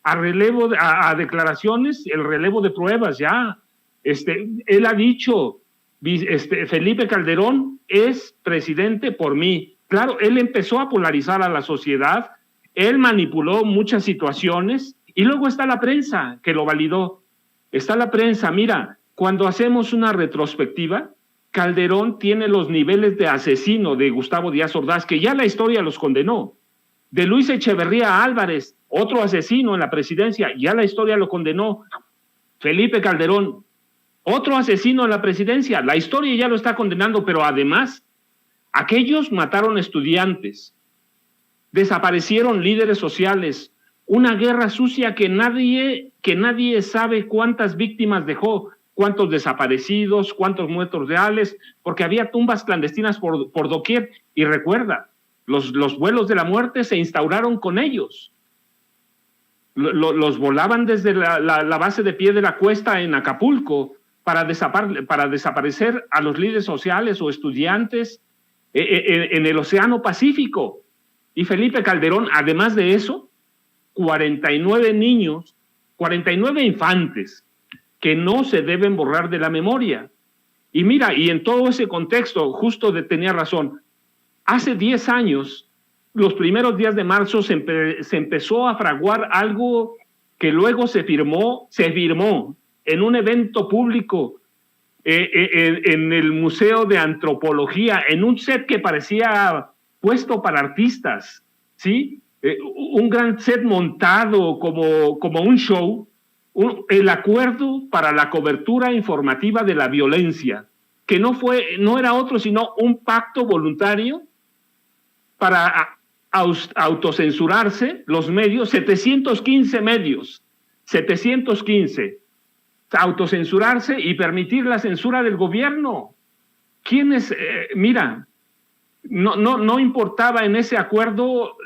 A declaraciones, el relevo de pruebas ya. Él ha dicho, Felipe Calderón es presidente por mí. Claro, él empezó a polarizar a la sociedad, él manipuló muchas situaciones y luego está la prensa que lo validó. Está la prensa, mira, cuando hacemos una retrospectiva, Calderón tiene los niveles de asesino de Gustavo Díaz Ordaz, que ya la historia los condenó. De Luis Echeverría Álvarez, otro asesino en la presidencia, ya la historia lo condenó. Felipe Calderón, otro asesino en la presidencia, la historia ya lo está condenando, pero además, aquellos mataron estudiantes, desaparecieron líderes sociales, una guerra sucia que nadie sabe cuántas víctimas dejó, cuántos desaparecidos, cuántos muertos reales, porque había tumbas clandestinas por doquier. Y recuerda, los vuelos de la muerte se instauraron con ellos. Los volaban desde la base de pie de la cuesta en Acapulco para desaparecer a los líderes sociales o estudiantes en el Océano Pacífico. Y Felipe Calderón, además de eso, 49 niños, 49 infantes que no se deben borrar de la memoria. Y mira, y en todo ese contexto, justo tenía razón, hace 10 años, los primeros días de marzo, se empezó a fraguar algo que luego se firmó en un evento público en el Museo de Antropología, en un set que parecía puesto para artistas, ¿sí? Un gran set montado como un show, el acuerdo para la cobertura informativa de la violencia, que no era otro sino un pacto voluntario para autocensurarse los medios, 715 medios, 715, autocensurarse y permitir la censura del gobierno. ¿Quiénes? Mira, no importaba en ese acuerdo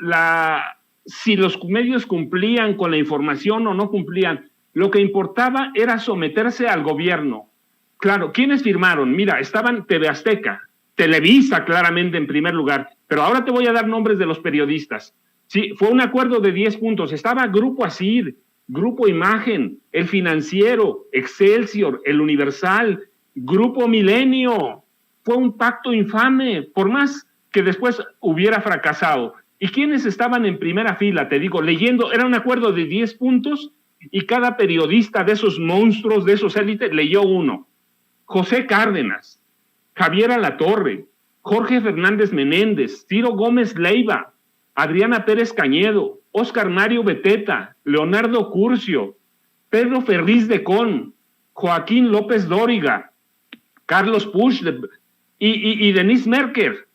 si los medios cumplían con la información o no cumplían. Lo que importaba era someterse al gobierno. Claro, ¿quiénes firmaron? Mira, estaban TV Azteca, Televisa claramente en primer lugar, pero ahora te voy a dar nombres de los periodistas. Sí, fue un acuerdo de 10 puntos. Estaba Grupo ASIR, Grupo Imagen, El Financiero, Excelsior, El Universal, Grupo Milenio. Fue un pacto infame, por más que después hubiera fracasado. ¿Y quiénes estaban en primera fila? Te digo, leyendo, era un acuerdo de 10 puntos y cada periodista de esos monstruos, de esos élites, leyó uno. José Cárdenas, Javier Alatorre, Jorge Fernández Menéndez, Ciro Gómez Leiva, Adriana Pérez Cañedo, Óscar Mario Beteta, Leonardo Curcio, Pedro Ferriz de Con, Joaquín López Dóriga, Carlos Puig y Denise Merker.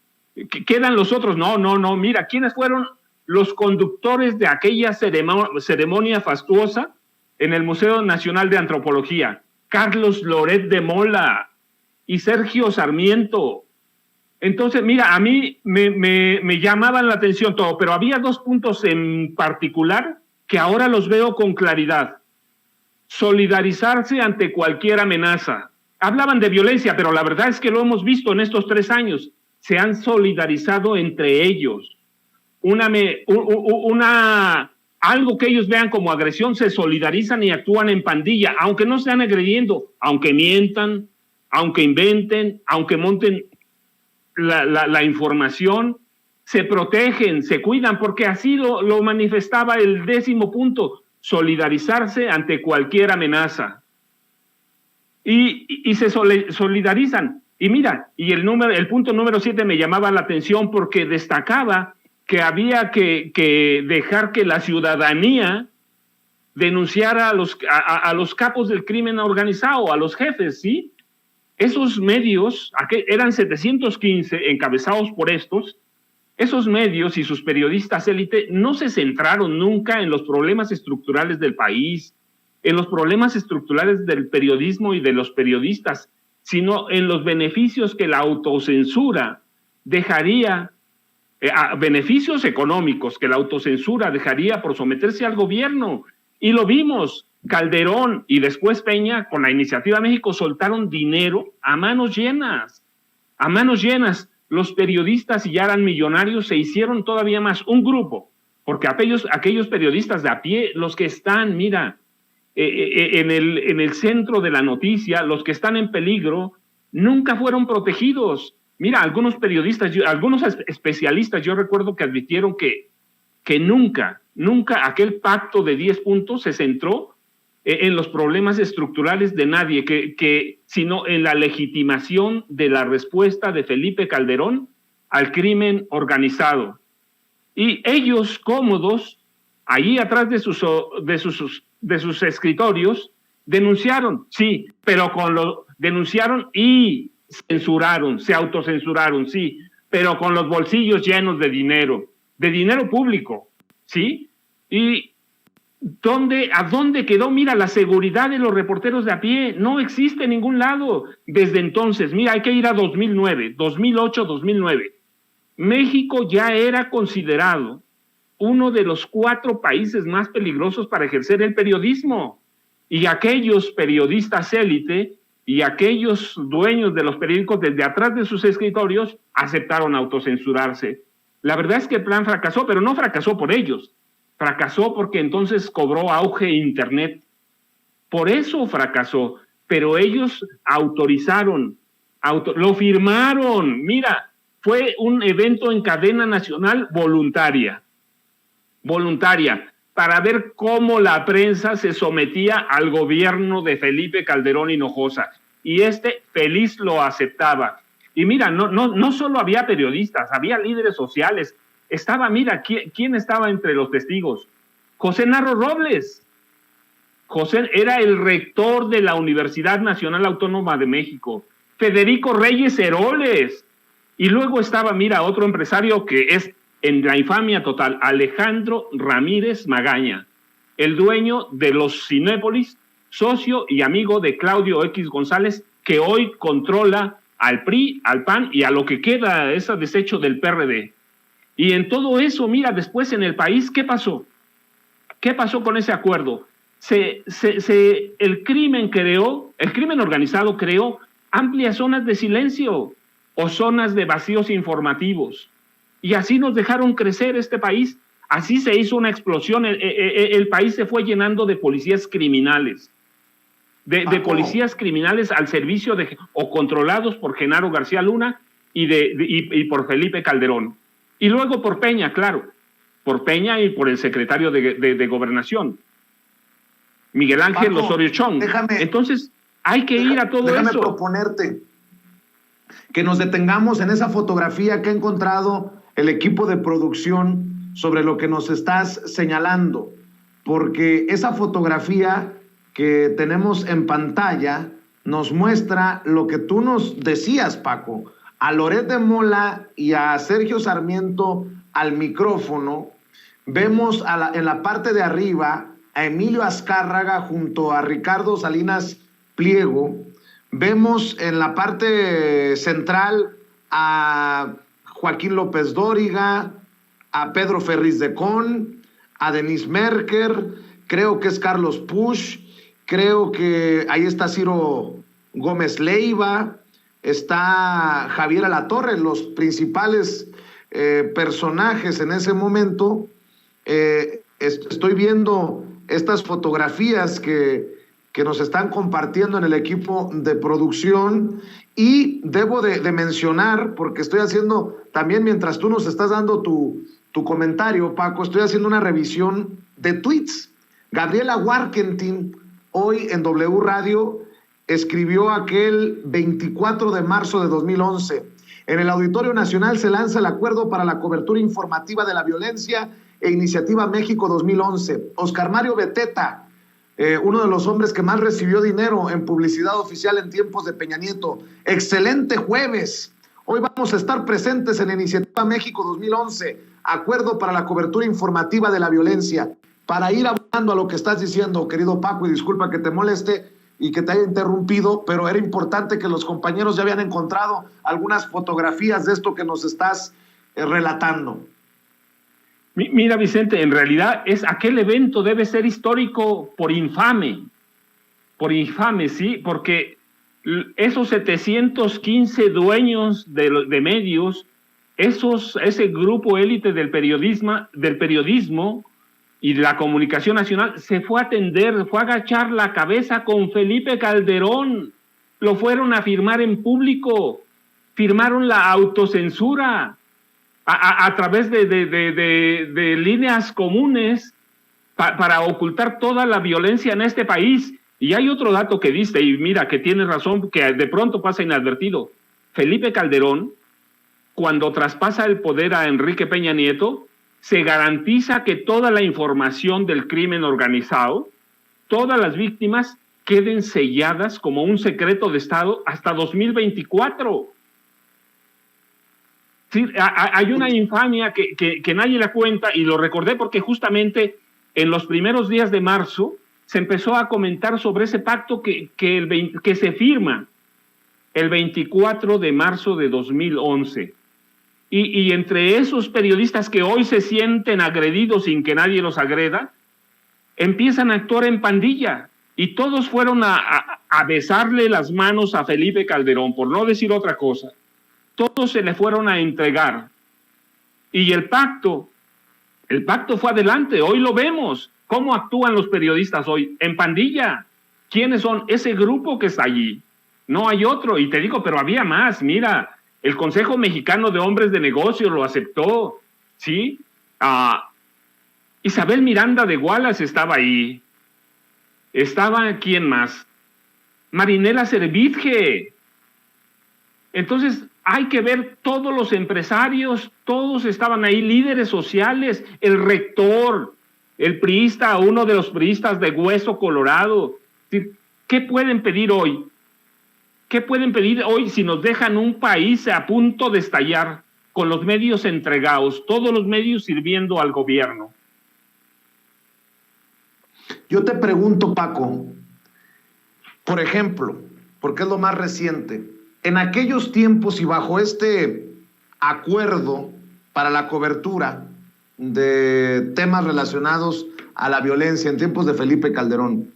¿Quedan los otros? No. Mira, ¿quiénes fueron los conductores de aquella ceremonia fastuosa en el Museo Nacional de Antropología? Carlos Loret de Mola y Sergio Sarmiento. Entonces, mira, a mí me llamaban la atención todo, pero había 2 puntos en particular que ahora los veo con claridad. Solidarizarse ante cualquier amenaza. Hablaban de violencia, pero la verdad es que lo hemos visto en estos 3 años. Se han solidarizado entre ellos. Algo que ellos vean como agresión, se solidarizan y actúan en pandilla, aunque no estén agrediendo, aunque mientan, aunque inventen, aunque monten la información, se protegen, se cuidan, porque así lo manifestaba el 10º punto, solidarizarse ante cualquier amenaza. Y se solidarizan. Y mira, y el punto número 7 me llamaba la atención porque destacaba que había que dejar que la ciudadanía denunciara a los capos del crimen organizado, a los jefes, ¿sí? esos medios, eran 715 encabezados por esos medios y sus periodistas élite no se centraron nunca en los problemas estructurales del país, en los problemas estructurales del periodismo y de los periodistas, sino en los beneficios que la autocensura dejaría, beneficios económicos que la autocensura dejaría por someterse al gobierno. Y lo vimos, Calderón y después Peña, con la Iniciativa México, soltaron dinero a manos llenas, a manos llenas. Los periodistas, y ya eran millonarios, se hicieron todavía más un grupo, porque aquellos periodistas de a pie, los que están, mira, en el centro de la noticia, los que están en peligro, nunca fueron protegidos. Mira, algunos periodistas, algunos especialistas, yo recuerdo que advirtieron que nunca aquel pacto de 10 puntos se centró en los problemas estructurales de nadie, sino en la legitimación de la respuesta de Felipe Calderón al crimen organizado. Y ellos, cómodos, allí atrás de sus escritorios, denunciaron, sí, pero denunciaron y censuraron, se autocensuraron, sí, pero con los bolsillos llenos de dinero público, ¿sí? Y ¿a dónde quedó? Mira, la seguridad de los reporteros de a pie no existe en ningún lado. Desde entonces, mira, hay que ir a 2009, 2008, 2009. México ya era considerado uno de los 4 países más peligrosos para ejercer el periodismo. Y aquellos periodistas élite y aquellos dueños de los periódicos desde atrás de sus escritorios aceptaron autocensurarse. La verdad es que el plan fracasó, pero no fracasó por ellos. Fracasó porque entonces cobró auge Internet. Por eso fracasó, pero ellos autorizaron, lo firmaron. Mira, fue un evento en cadena nacional voluntaria, para ver cómo la prensa se sometía al gobierno de Felipe Calderón Hinojosa. Y feliz lo aceptaba. Y mira, no solo había periodistas, había líderes sociales. Mira, ¿quién estaba entre los testigos? José Narro Robles. José era el rector de la Universidad Nacional Autónoma de México. Federico Reyes Heroles. Y luego estaba, mira, otro empresario que es en la infamia total, Alejandro Ramírez Magaña, el dueño de los Cinépolis, socio y amigo de Claudio X González, que hoy controla al PRI, al PAN y a lo que queda, ese desecho del PRD. Y en todo eso, mira, después en el país, ¿qué pasó? ¿Qué pasó con ese acuerdo? El crimen organizado creó amplias zonas de silencio o zonas de vacíos informativos. Y así nos dejaron crecer este país. Así se hizo una explosión. El país se fue llenando de policías criminales. De policías criminales al servicio o controlados por Genaro García Luna y por Felipe Calderón. Y luego por Peña, claro. Por Peña y por el secretario de Gobernación, Miguel Ángel Osorio Chong. Entonces, hay que ir a todo eso. Déjame proponerte que nos detengamos en esa fotografía que ha encontrado el equipo de producción sobre lo que nos estás señalando, porque esa fotografía que tenemos en pantalla nos muestra lo que tú nos decías, Paco, a Loret de Mola y a Sergio Sarmiento al micrófono. Vemos en la parte de arriba a Emilio Azcárraga junto a Ricardo Salinas Pliego. Vemos en la parte central a Joaquín López Dóriga, a Pedro Ferriz de Con, a Denise Merker, creo que es Carlos Pusch, creo que ahí está Ciro Gómez Leiva, está Javier Alatorre, los principales personajes en ese momento. Estoy viendo estas fotografías que nos están compartiendo en el equipo de producción y debo de mencionar, porque estoy haciendo también, mientras tú nos estás dando tu comentario, Paco, estoy haciendo una revisión de tweets. Gabriela Warkentin, hoy en W Radio, escribió aquel 24 de marzo de 2011. En el Auditorio Nacional se lanza el Acuerdo para la Cobertura Informativa de la Violencia e Iniciativa México 2011. Oscar Mario Beteta, uno de los hombres que más recibió dinero en publicidad oficial en tiempos de Peña Nieto. Excelente jueves. Hoy vamos a estar presentes en la Iniciativa México 2011, Acuerdo para la Cobertura Informativa de la Violencia. Para ir hablando a lo que estás diciendo, querido Paco, y disculpa que te moleste y que te haya interrumpido, pero era importante que los compañeros ya habían encontrado algunas fotografías de esto que nos estás relatando. Mira, Vicente, en realidad aquel evento debe ser histórico por infame, sí, porque esos 715 dueños de medios, ese grupo élite del periodismo y de la comunicación nacional, se fue a atender, fue a agachar la cabeza con Felipe Calderón, lo fueron a firmar en público, firmaron la autocensura a través de líneas comunes para ocultar toda la violencia en este país. Y hay otro dato que diste, y mira, que tienes razón, que de pronto pasa inadvertido. Felipe Calderón, cuando traspasa el poder a Enrique Peña Nieto, se garantiza que toda la información del crimen organizado, todas las víctimas, queden selladas como un secreto de Estado hasta 2024. Sí, hay una infamia que nadie la cuenta, y lo recordé porque justamente en los primeros días de marzo se empezó a comentar sobre ese pacto que se firma el 24 de marzo de 2011. Y entre esos periodistas que hoy se sienten agredidos sin que nadie los agreda, empiezan a actuar en pandilla, y todos fueron a besarle las manos a Felipe Calderón, por no decir otra cosa. Todos se le fueron a entregar. Y el pacto fue adelante. Hoy lo vemos. ¿Cómo actúan los periodistas hoy? En pandilla. ¿Quiénes son? Ese grupo que está allí. No hay otro. Y te digo, pero había más. Mira, el Consejo Mexicano de Hombres de Negocios lo aceptó. ¿Sí? Isabel Miranda de Wallace estaba ahí. Estaba, ¿quién más? Marinela Servitje. Entonces, hay que ver, todos los empresarios, todos estaban ahí, líderes sociales, el rector, el priista, uno de los priistas de Hueso Colorado. ¿Qué pueden pedir hoy? ¿Qué pueden pedir hoy si nos dejan un país a punto de estallar, con los medios entregados, todos los medios sirviendo al gobierno? Yo te pregunto, Paco, por ejemplo, porque es lo más reciente, en aquellos tiempos y bajo este acuerdo para la cobertura de temas relacionados a la violencia en tiempos de Felipe Calderón,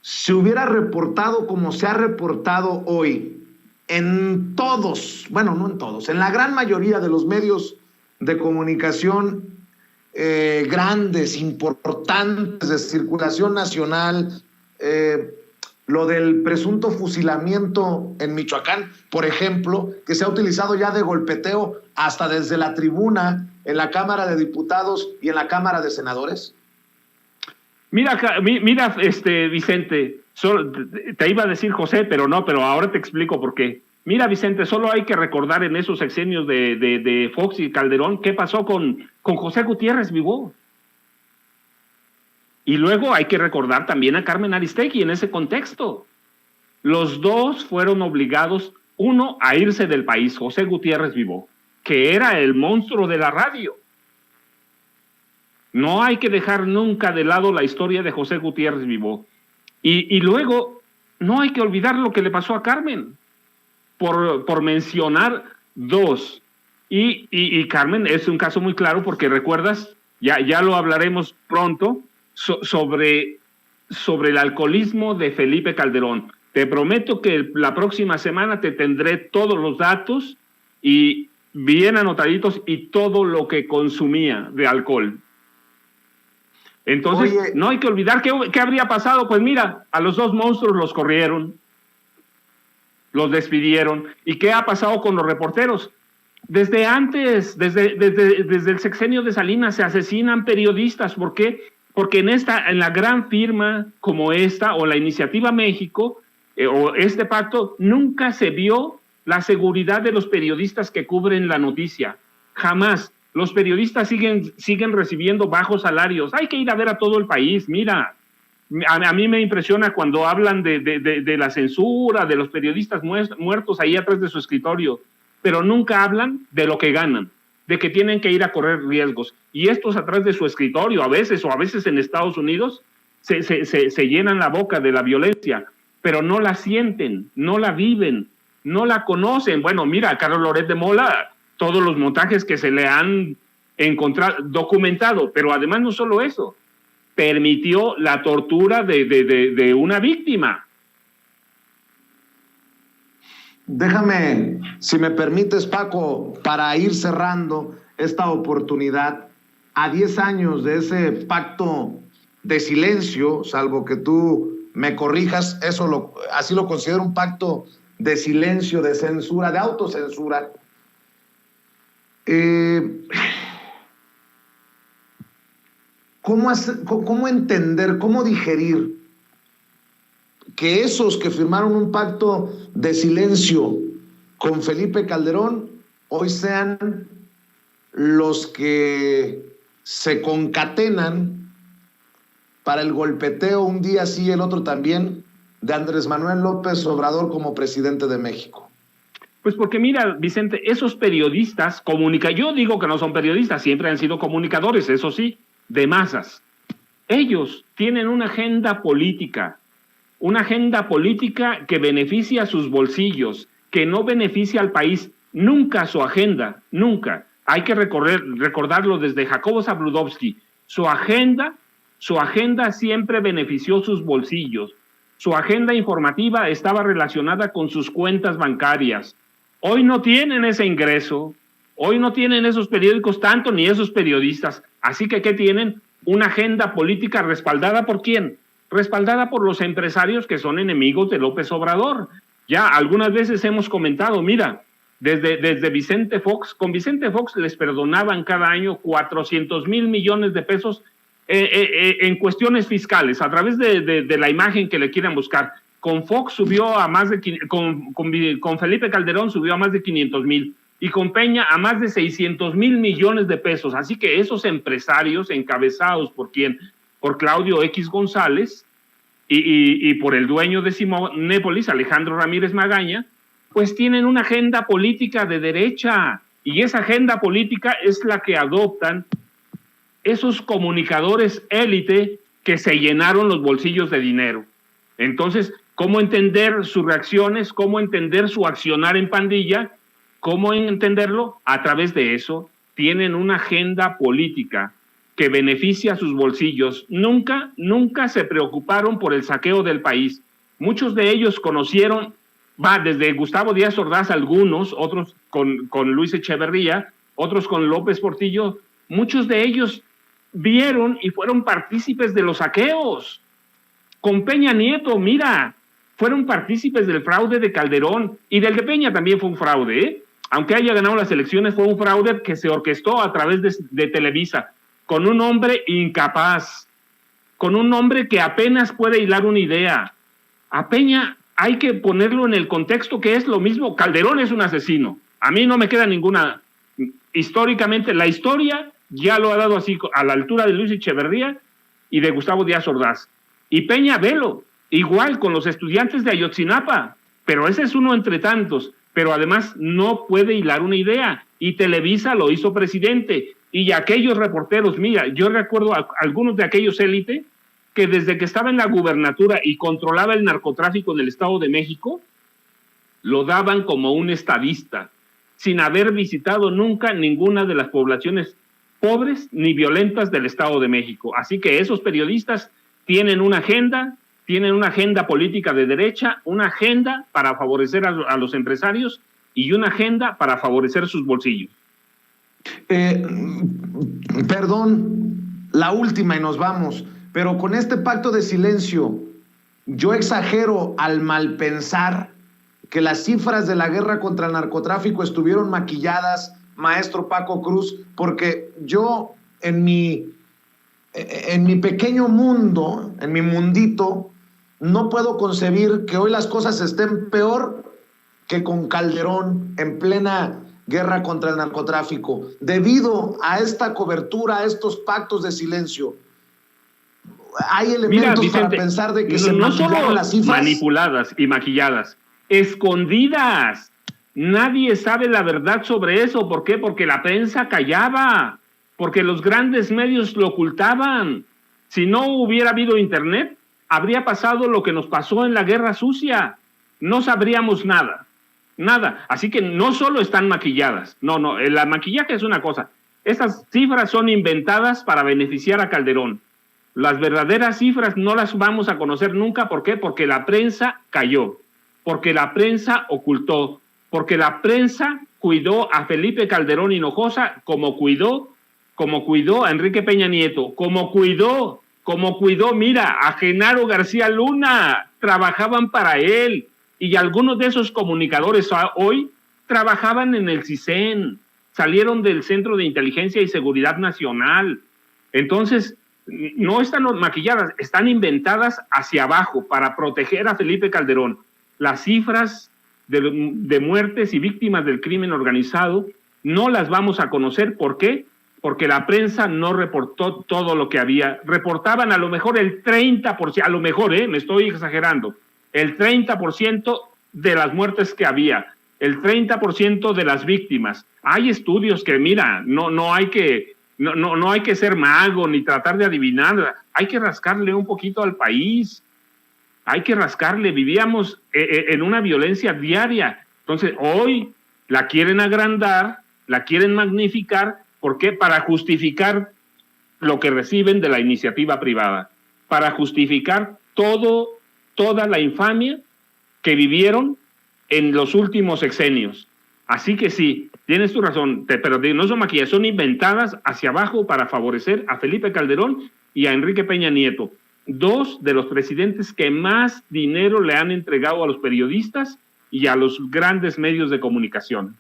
se hubiera reportado como se ha reportado hoy en todos, bueno, no en todos, en la gran mayoría de los medios de comunicación grandes, importantes, de circulación nacional, lo del presunto fusilamiento en Michoacán, por ejemplo, que se ha utilizado ya de golpeteo hasta desde la tribuna en la Cámara de Diputados y en la Cámara de Senadores? Mira, Vicente, te iba a decir José, pero ahora te explico por qué. Mira, Vicente, solo hay que recordar en esos sexenios de Fox y Calderón qué pasó con José Gutiérrez Vivó. Y luego hay que recordar también a Carmen Aristegui en ese contexto. Los dos fueron obligados, uno a irse del país, José Gutiérrez Vivó, que era el monstruo de la radio. No hay que dejar nunca de lado la historia de José Gutiérrez Vivó. Y luego no hay que olvidar lo que le pasó a Carmen, por mencionar dos. Y Carmen es un caso muy claro porque recuerdas, ya lo hablaremos pronto, sobre el alcoholismo de Felipe Calderón. Te prometo que la próxima semana te tendré todos los datos y bien anotaditos y todo lo que consumía de alcohol. Entonces, oye, no hay que olvidar qué habría pasado. Pues mira, a los dos monstruos los corrieron, los despidieron. ¿Y qué ha pasado con los reporteros? Desde antes, desde el sexenio de Salinas se asesinan periodistas. ¿Por qué? Porque en la gran firma como esta, o la Iniciativa México, o este pacto, nunca se vio la seguridad de los periodistas que cubren la noticia. Jamás. Los periodistas siguen recibiendo bajos salarios. Hay que ir a ver a todo el país. Mira, A mí me impresiona cuando hablan de la censura, de los periodistas muertos ahí atrás de su escritorio, pero nunca hablan de lo que ganan, de que tienen que ir a correr riesgos. Y estos atrás de su escritorio, a veces en Estados Unidos, se llenan la boca de la violencia, pero no la sienten, no la viven, no la conocen. Bueno, mira, a Carlos Loret de Mola, todos los montajes que se le han encontrado, documentado, pero además no solo eso, permitió la tortura de una víctima. Déjame, si me permites, Paco, para ir cerrando esta oportunidad, a 10 años de ese pacto de silencio, salvo que tú me corrijas, así lo considero un pacto de silencio, de censura, de autocensura. ¿Cómo entender, cómo digerir que esos que firmaron un pacto de silencio con Felipe Calderón hoy sean los que se concatenan para el golpeteo un día sí y el otro también de Andrés Manuel López Obrador como presidente de México? Pues porque mira, Vicente, esos periodistas yo digo que no son periodistas, siempre han sido comunicadores, eso sí, de masas. Ellos tienen una agenda política que beneficia a sus bolsillos, que no beneficia al país, nunca su agenda, nunca. Hay que recordarlo desde Jacobo Zabludovsky. Su agenda siempre benefició sus bolsillos. Su agenda informativa estaba relacionada con sus cuentas bancarias. Hoy no tienen ese ingreso, hoy no tienen esos periódicos tanto ni esos periodistas. Así que, ¿qué tienen? Una agenda política respaldada ¿por quién? Respaldada por los empresarios que son enemigos de López Obrador. Ya algunas veces hemos comentado, mira, desde Vicente Fox, con Vicente Fox les perdonaban cada año 400,000 millones de pesos en cuestiones fiscales, a través de la imagen que le quieran buscar. Con Fox subió a más de, con Felipe Calderón subió a más de 500,000 y con Peña a más de 600,000 millones de pesos. Así que esos empresarios encabezados por quién, por Claudio X González y por el dueño de Simonépolis, Alejandro Ramírez Magaña, pues tienen una agenda política de derecha, y esa agenda política es la que adoptan esos comunicadores élite que se llenaron los bolsillos de dinero. Entonces, ¿cómo entender sus reacciones? ¿Cómo entender su accionar en pandilla? ¿Cómo entenderlo? A través de eso, tienen una agenda política que beneficia a sus bolsillos. Nunca se preocuparon por el saqueo del país. Muchos de ellos conocieron, desde Gustavo Díaz Ordaz, algunos, otros con Luis Echeverría, otros con López Portillo, muchos de ellos vieron y fueron partícipes de los saqueos. Con Peña Nieto, mira, fueron partícipes del fraude de Calderón, y del de Peña también fue un fraude, ¿eh? Aunque haya ganado las elecciones, fue un fraude que se orquestó a través de Televisa, con un hombre incapaz, con un hombre que apenas puede hilar una idea. A Peña hay que ponerlo en el contexto que es lo mismo. Calderón es un asesino. A mí no me queda ninguna. Históricamente, la historia ya lo ha dado así, a la altura de Luis Echeverría y de Gustavo Díaz Ordaz. Y Peña, velo, igual con los estudiantes de Ayotzinapa, pero ese es uno entre tantos, pero además no puede hilar una idea, y Televisa lo hizo presidente, y aquellos reporteros, mira, yo recuerdo a algunos de aquellos élite que desde que estaba en la gubernatura y controlaba el narcotráfico en el Estado de México, lo daban como un estadista, sin haber visitado nunca ninguna de las poblaciones pobres ni violentas del Estado de México. Así que esos periodistas tienen una agenda política de derecha, una agenda para favorecer a los empresarios y una agenda para favorecer sus bolsillos. Perdón, la última y nos vamos, pero con este pacto de silencio, yo exagero al malpensar que las cifras de la guerra contra el narcotráfico estuvieron maquilladas, maestro Paco Cruz, porque yo en mi pequeño mundo, en mi mundito, no puedo concebir que hoy las cosas estén peor que con Calderón en plena guerra contra el narcotráfico, debido a esta cobertura, a estos pactos de silencio. hay elementos para pensar de que se maquillaron las cifras. Manipuladas y maquilladas, escondidas. Nadie sabe la verdad sobre eso. ¿Por qué? Porque la prensa callaba, porque los grandes medios lo ocultaban. Si no hubiera habido internet, habría pasado lo que nos pasó en la Guerra Sucia. No sabríamos nada, nada. Así que no solo están maquilladas. No, el maquillaje es una cosa. Estas cifras son inventadas para beneficiar a Calderón. Las verdaderas cifras no las vamos a conocer nunca. ¿Por qué? Porque la prensa cayó, porque la prensa ocultó, porque la prensa cuidó a Felipe Calderón Hinojosa como cuidó a Enrique Peña Nieto, como cuidó, mira, a Genaro García Luna, trabajaban para él, y algunos de esos comunicadores hoy trabajaban en el CISEN, salieron del Centro de Inteligencia y Seguridad Nacional. Entonces, no están maquilladas, están inventadas hacia abajo para proteger a Felipe Calderón. Las cifras de muertes y víctimas del crimen organizado no las vamos a conocer. ¿Por qué? Porque la prensa no reportó todo lo que había. Reportaban a lo mejor el 30%, a lo mejor, me estoy exagerando, el 30% de las muertes que había, el 30% de las víctimas. Hay estudios que, mira, no hay que ser mago ni tratar de adivinar, hay que rascarle un poquito al país. Hay que rascarle, vivíamos en una violencia diaria. Entonces, hoy la quieren agrandar, la quieren magnificar. ¿Por qué? Para justificar lo que reciben de la iniciativa privada, para justificar toda la infamia que vivieron en los últimos sexenios. Así que sí, tienes tu razón, pero no son maquilladas, son inventadas hacia abajo para favorecer a Felipe Calderón y a Enrique Peña Nieto, dos de los presidentes que más dinero le han entregado a los periodistas y a los grandes medios de comunicación.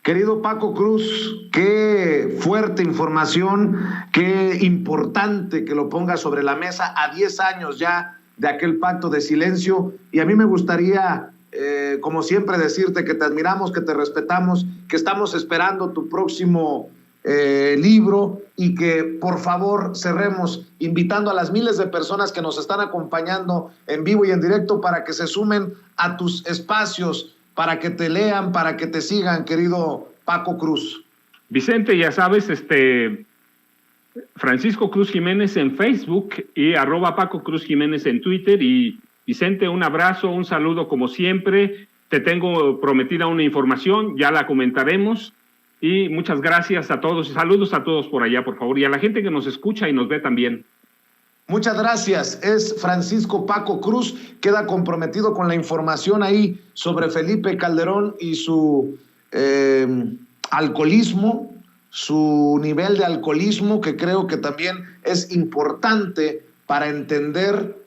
Querido Paco Cruz, qué fuerte información, qué importante que lo ponga sobre la mesa a 10 años ya de aquel pacto de silencio. Y a mí me gustaría, como siempre, decirte que te admiramos, que te respetamos, que estamos esperando tu próximo libro y que por favor cerremos invitando a las miles de personas que nos están acompañando en vivo y en directo para que se sumen a tus espacios, para que te lean, para que te sigan, querido Paco Cruz. Vicente, ya sabes, Francisco Cruz Jiménez en Facebook y @Paco Cruz Jiménez en Twitter. Y Vicente, un abrazo, un saludo como siempre. Te tengo prometida una información, ya la comentaremos. Y muchas gracias a todos. Saludos a todos por allá, por favor. Y a la gente que nos escucha y nos ve también. Muchas gracias. Es Francisco Paco Cruz. Queda comprometido con la información ahí sobre Felipe Calderón y su alcoholismo, su nivel de alcoholismo, que creo que también es importante para entender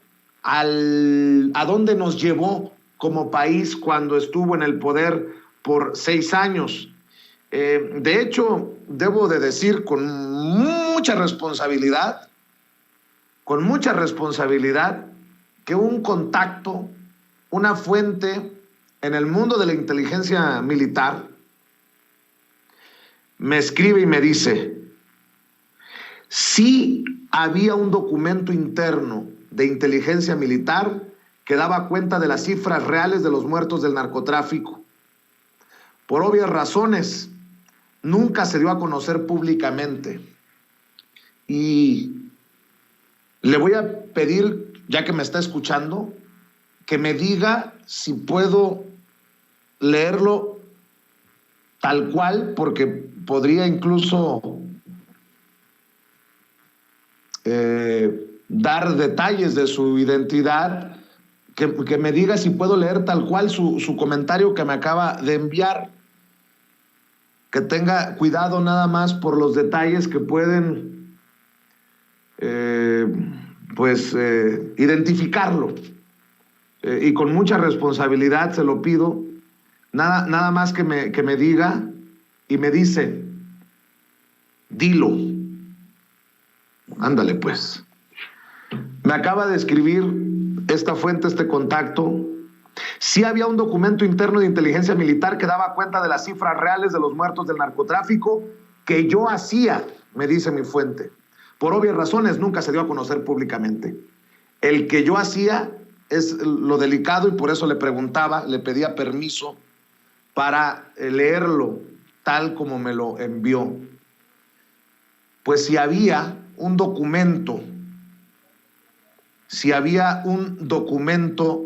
a dónde nos llevó como país cuando estuvo en el poder por 6 años. De hecho, debo de decir con mucha responsabilidad, que un contacto, una fuente en el mundo de la inteligencia militar, me escribe y me dice: sí había un documento interno de inteligencia militar que daba cuenta de las cifras reales de los muertos del narcotráfico. Por obvias razones, nunca se dio a conocer públicamente. Y le voy a pedir, ya que me está escuchando, que me diga si puedo leerlo tal cual, porque podría incluso dar detalles de su identidad, que me diga si puedo leer tal cual su comentario que me acaba de enviar. Que tenga cuidado nada más por los detalles que pueden identificarlo. Y con mucha responsabilidad se lo pido. Nada más que me diga y me dice: dilo. Ándale pues. Me acaba de escribir esta fuente, este contacto. Sí había un documento interno de inteligencia militar que daba cuenta de las cifras reales de los muertos del narcotráfico que yo hacía, me dice mi fuente. Por obvias razones, nunca se dio a conocer públicamente. El que yo hacía es lo delicado y por eso le preguntaba, le pedía permiso para leerlo tal como me lo envió. Pues si había un documento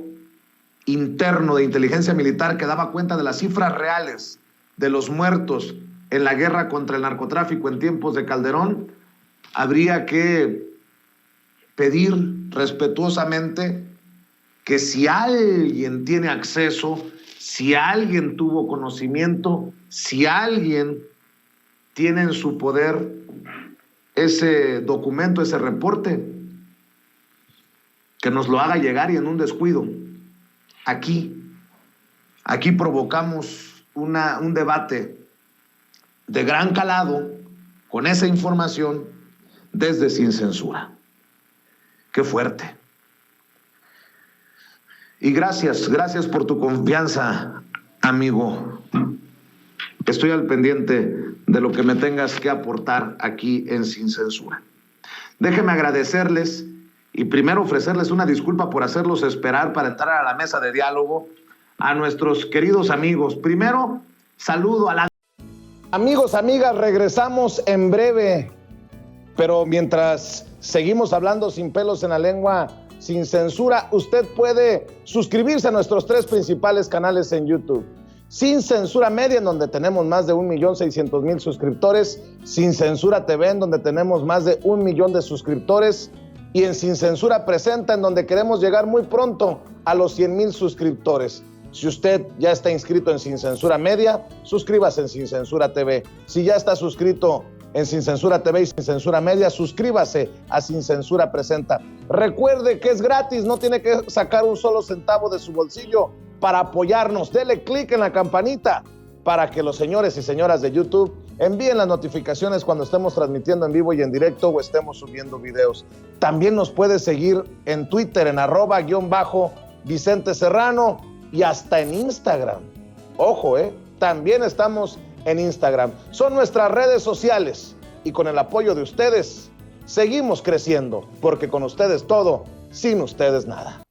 interno de inteligencia militar que daba cuenta de las cifras reales de los muertos en la guerra contra el narcotráfico en tiempos de Calderón, habría que pedir respetuosamente que si alguien tiene acceso, si alguien tuvo conocimiento, si alguien tiene en su poder ese documento, ese reporte, que nos lo haga llegar y en un descuido. Aquí provocamos un debate de gran calado con esa información desde Sin Censura. Qué fuerte. Y gracias por tu confianza, amigo. Estoy al pendiente de lo que me tengas que aportar aquí en Sin Censura. Déjenme agradecerles y primero ofrecerles una disculpa por hacerlos esperar para entrar a la mesa de diálogo a nuestros queridos amigos. Primero, saludo a la... Amigos, amigas, regresamos en breve, pero mientras seguimos hablando sin pelos en la lengua, Sin Censura, usted puede suscribirse a nuestros 3 principales canales en YouTube. Sin Censura Media, en donde tenemos más de 1.600.000 suscriptores, Sin Censura TV, en donde tenemos más de 1 millón de suscriptores, y en Sin Censura Presenta, en donde queremos llegar muy pronto a los 100,000 suscriptores. Si usted ya está inscrito en Sin Censura Media, suscríbase en Sin Censura TV. Si ya está suscrito en Sin Censura TV y Sin Censura Media, suscríbase a Sin Censura Presenta. Recuerde que es gratis, no tiene que sacar un solo centavo de su bolsillo para apoyarnos. Dele clic en la campanita para que los señores y señoras de YouTube envíen las notificaciones cuando estemos transmitiendo en vivo y en directo o estemos subiendo videos. También nos puede seguir en Twitter en @Vicente Serrano y hasta en Instagram. Ojo, también estamos en Instagram. Son nuestras redes sociales y con el apoyo de ustedes seguimos creciendo, porque con ustedes todo, sin ustedes nada.